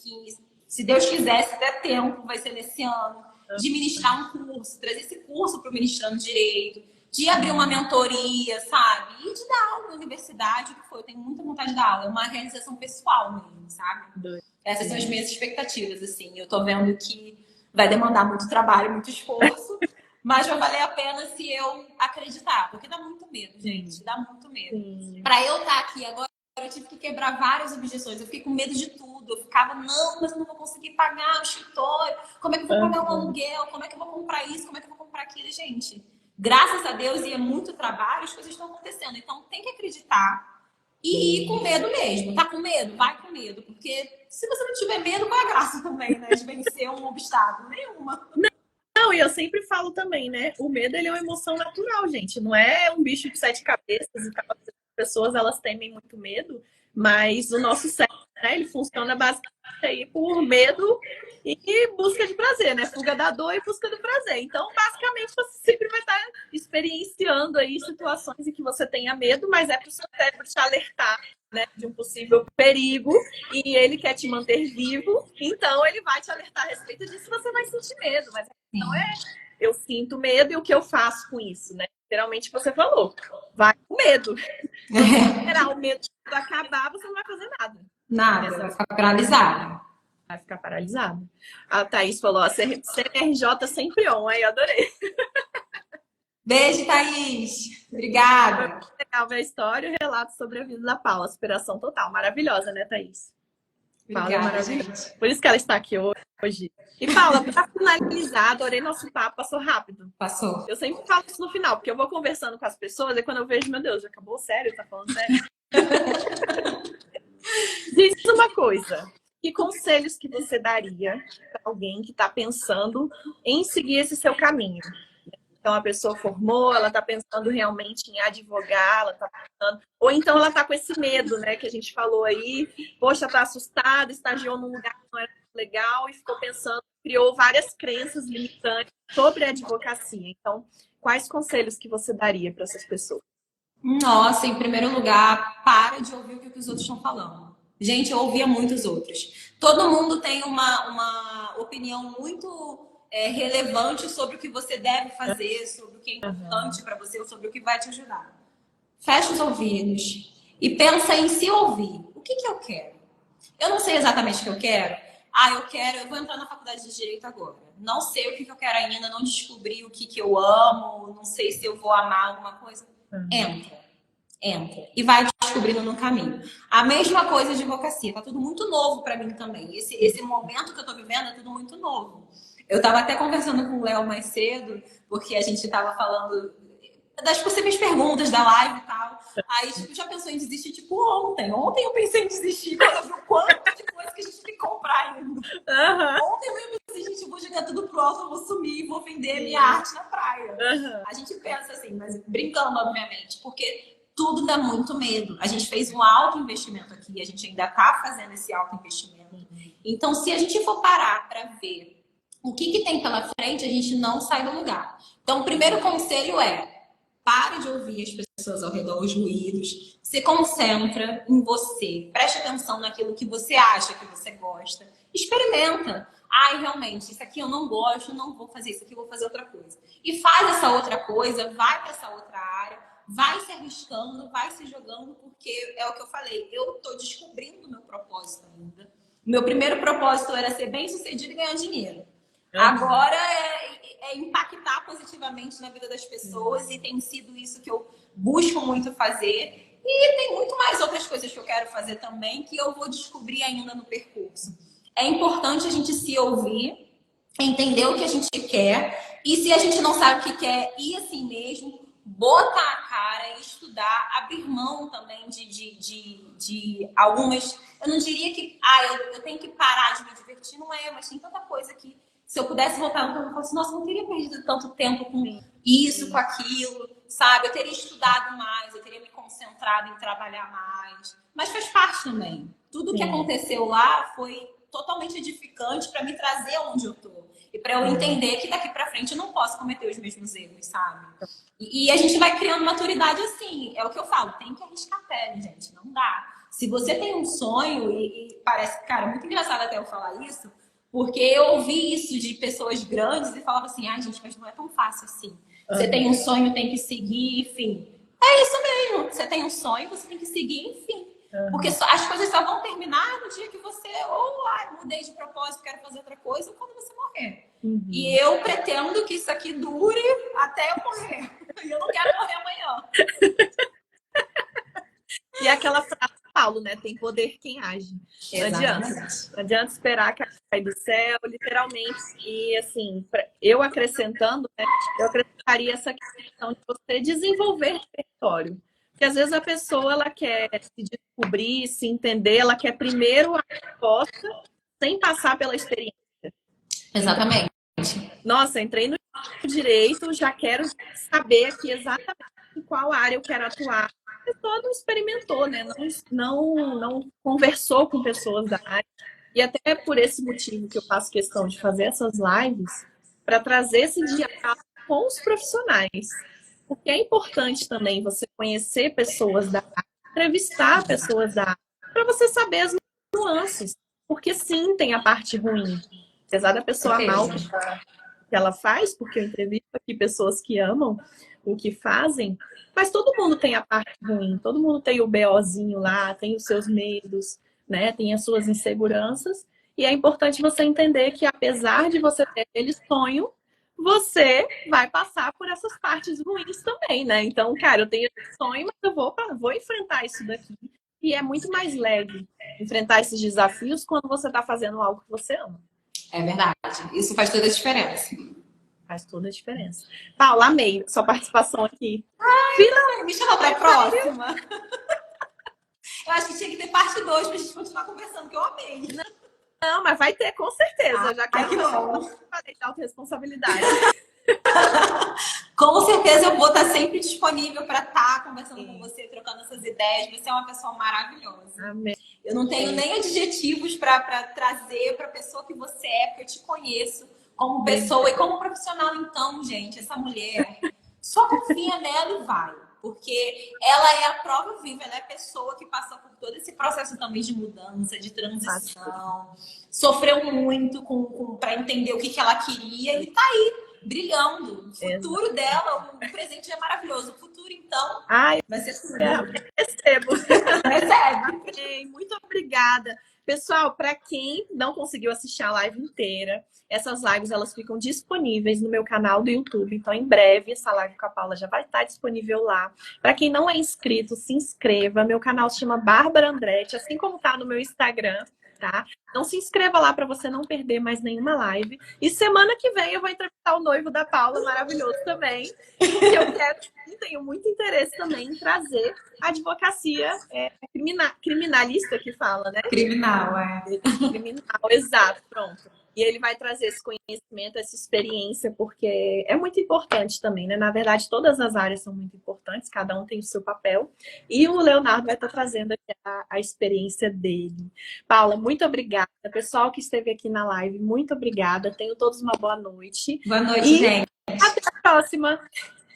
se Deus quiser, se der tempo, vai ser nesse ano. De ministrar um curso, trazer esse curso para o Ministrando Direito, de abrir uma mentoria, sabe? E de dar aula na universidade, o que foi. Eu tenho muita vontade de dar aula. É uma realização pessoal mesmo, sabe? Essas são as minhas expectativas, assim. Eu tô vendo que vai demandar muito trabalho, muito esforço, mas vai valer a pena se eu acreditar. Porque dá muito medo, gente. Dá muito medo. Para eu estar aqui agora, eu tive que quebrar várias objeções. Eu fiquei com medo de tudo. Eu ficava, não, mas eu não vou conseguir pagar o escritório. Como é que eu vou pagar o aluguel? Como é que eu vou comprar isso? Como é que eu vou comprar aquilo? Gente, graças a Deus e é muito trabalho, as coisas estão acontecendo. Então, tem que acreditar e ir com medo mesmo. Tá com medo? Vai com medo. Porque se você não tiver medo, qual é a graça também, né? De vencer um obstáculo? Nenhuma. Não, e eu sempre falo também, né? O medo, ele é uma emoção natural, gente. Não é um bicho de 7 cabeças e tal. As pessoas, elas temem muito medo, mas o nosso cérebro, né, ele funciona basicamente aí por medo e busca de prazer, né? Fuga da dor e busca do prazer. Então, basicamente, você sempre vai estar experienciando aí situações em que você tenha medo, mas é para o seu cérebro te alertar, né, de um possível perigo e ele quer te manter vivo, então ele vai te alertar a respeito disso, você vai sentir medo, mas então eu sinto medo e o que eu faço com isso, né? Literalmente você falou. Vai com medo. Se esperar o medo acabar, você não vai fazer nada. Nada, vai ficar paralisada. Vai ficar paralisado. A Thaís falou, ó, CNRJ sempre on. Aí, eu adorei. Beijo, Thaís. Obrigada. Legal ver a história e o relato sobre a vida da Paula. Superação total. Maravilhosa, né, Thaís? Paula é maravilhosa. Gente. Por isso que ela está aqui hoje. E Paula, para finalizar, adorei nosso papo, passou rápido. Passou. Eu sempre falo isso no final, porque eu vou conversando com as pessoas e quando eu vejo, meu Deus, já acabou? Sério? Tá falando sério? Diz uma coisa. Que conselhos que você daria para alguém que está pensando em seguir esse seu caminho? Então, a pessoa formou, ela está pensando realmente em advogar, ela tá pensando... ou então ela está com esse medo, né, que a gente falou aí, poxa, está assustada, estagiou num lugar que não era legal e ficou pensando, criou várias crenças limitantes sobre a advocacia. Então, quais conselhos que você daria para essas pessoas? Nossa, em primeiro lugar, para de ouvir o que os outros estão falando. Gente, eu ouvia muitos outros. Todo mundo tem uma opinião muito relevante sobre o que você deve fazer, sobre o que é importante para você, ou sobre o que vai te ajudar. Fecha os ouvidos e pensa em se ouvir. O que eu quero? Eu não sei exatamente o que eu quero. Eu vou entrar na faculdade de Direito agora. Não sei o que eu quero ainda, não descobri o que eu amo, não sei se eu vou amar alguma coisa. Entra. E vai descobrindo no caminho. A mesma coisa de advocacia. Tá tudo muito novo para mim também. Esse momento que eu tô vivendo é tudo muito novo. Eu tava até conversando com o Léo mais cedo, porque a gente tava falando das possíveis perguntas da live e tal. Aí, tipo, já pensou em desistir, tipo, ontem. Ontem eu pensei em desistir, quando eu vi o quanto de coisa que a gente tem que comprar ainda. Ontem eu pensei, gente, eu vou jogar tudo pro alto, eu vou sumir, vou vender minha arte na praia. A gente pensa assim, mas brincando, obviamente, porque tudo dá muito medo. A gente fez um alto investimento aqui, a gente ainda tá fazendo esse alto investimento. Então, se a gente for parar para ver o que tem pela frente, a gente não sai do lugar. Então, o primeiro conselho é: pare de ouvir as pessoas ao redor, os ruídos. Se concentra em você. Preste atenção naquilo que você acha que você gosta. Experimenta. Realmente, isso aqui eu não gosto, não vou fazer isso aqui, vou fazer outra coisa. E faz essa outra coisa, vai para essa outra área, vai se arriscando, vai se jogando, porque é o que eu falei, eu tô descobrindo o meu propósito ainda. Meu primeiro propósito era ser bem-sucedido e ganhar dinheiro. Agora é impactar positivamente na vida das pessoas e tem sido isso que eu busco muito fazer. E tem muito mais outras coisas que eu quero fazer também que eu vou descobrir ainda no percurso. É importante a gente se ouvir, entender o que a gente quer e se a gente não sabe o que quer, ir assim mesmo, botar a cara, estudar, abrir mão também de algumas... Eu não diria que eu tenho que parar de me divertir, não é, mas tem tanta coisa que se eu pudesse voltar no tempo, eu falasse, nossa, eu não teria perdido tanto tempo com isso, com aquilo, sabe? Eu teria estudado mais, eu teria me concentrado em trabalhar mais. Mas faz parte também. Tudo que aconteceu lá foi totalmente edificante para me trazer onde eu tô. E para eu entender que daqui para frente eu não posso cometer os mesmos erros, sabe? E a gente vai criando maturidade assim. É o que eu falo, tem que arriscar a pele, gente. Não dá. Se você tem um sonho, e parece, cara, muito engraçado até eu falar isso, porque eu ouvi isso de pessoas grandes e falava assim, gente, mas não é tão fácil assim. Você tem um sonho, tem que seguir, enfim. É isso mesmo. Você tem um sonho, você tem que seguir, enfim. Porque as coisas só vão terminar no dia que você mudei de propósito, quero fazer outra coisa, ou quando você morrer. E eu pretendo que isso aqui dure até eu morrer. E eu não quero morrer amanhã. E aquela frase do Paulo, né? Tem poder quem age. Não adianta. Não adianta esperar que caia do céu, literalmente. E assim, eu acrescentando, né? Eu acrescentaria essa questão de você desenvolver repertório. Porque às vezes a pessoa ela quer se descobrir, se entender, ela quer primeiro a resposta sem passar pela experiência. Exatamente. Nossa, entrei no direito, já quero saber aqui exatamente em qual área eu quero atuar. A pessoa não experimentou, né? Não conversou com pessoas da área. E até por esse motivo que eu faço questão de fazer essas lives, para trazer esse diálogo com os profissionais. Porque é importante também você conhecer pessoas da área, entrevistar pessoas da área, para você saber as nuances. Porque sim, tem a parte ruim. Apesar da pessoa amar o que ela faz, porque eu entrevisto aqui pessoas que amam, o que fazem, mas todo mundo tem a parte ruim, todo mundo tem o BOzinho lá, tem os seus medos, né? Tem as suas inseguranças. E é importante você entender que, apesar de você ter aquele sonho, você vai passar por essas partes ruins também, né? Então, cara, eu tenho esse sonho, mas eu vou enfrentar isso daqui. E é muito mais leve enfrentar esses desafios quando você está fazendo algo que você ama. É verdade. Isso faz toda a diferença. Faz toda a diferença. Paula, amei sua participação aqui. Me chama pra próxima. Eu acho que tinha que ter parte 2 pra gente continuar conversando, que eu amei. Não, mas vai ter, com certeza. Já quero que bom. fazer de autorresponsabilidade. Com certeza eu vou estar sempre disponível para estar conversando com você, trocando essas ideias. Você é uma pessoa maravilhosa. Amém. Eu não tenho nem adjetivos para trazer para a pessoa que você é, porque eu te conheço como pessoa e como profissional. Então, gente, essa mulher, só confia nela e vai. Porque ela é a prova viva, ela é a pessoa que passou por todo esse processo também de mudança, de transição. Sofreu muito para entender o que ela queria e tá aí, brilhando. O futuro dela, o presente é maravilhoso. O futuro, então, vai ser tudo. Recebo. Recebe. Muito obrigada. Pessoal, para quem não conseguiu assistir a live inteira, essas lives elas ficam disponíveis no meu canal do YouTube. Então, em breve, essa live com a Paula já vai estar disponível lá. Para quem não é inscrito, se inscreva. Meu canal se chama Bárbara Andretti, assim como tá no meu Instagram, tá? Então, se inscreva lá para você não perder mais nenhuma live. E semana que vem eu vou entrevistar o noivo da Paula, maravilhoso também. Que eu quero e tenho muito interesse também em trazer a advocacia criminalista que fala, né? Criminal, Criminal, exato, pronto. E ele vai trazer esse conhecimento, essa experiência, porque é muito importante também, né? Na verdade, todas as áreas são muito importantes, cada um tem o seu papel. E o Leonardo vai estar trazendo aqui a experiência dele. Paula, muito obrigada. Pessoal que esteve aqui na live, muito obrigada. Tenham todos uma boa noite. Boa noite, gente. Até a próxima.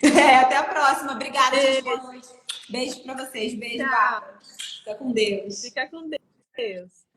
Até a próxima. Obrigada, gente. Boa noite. Beijo pra vocês. Beijo, Bárbara. Fica com Deus. Fica com Deus.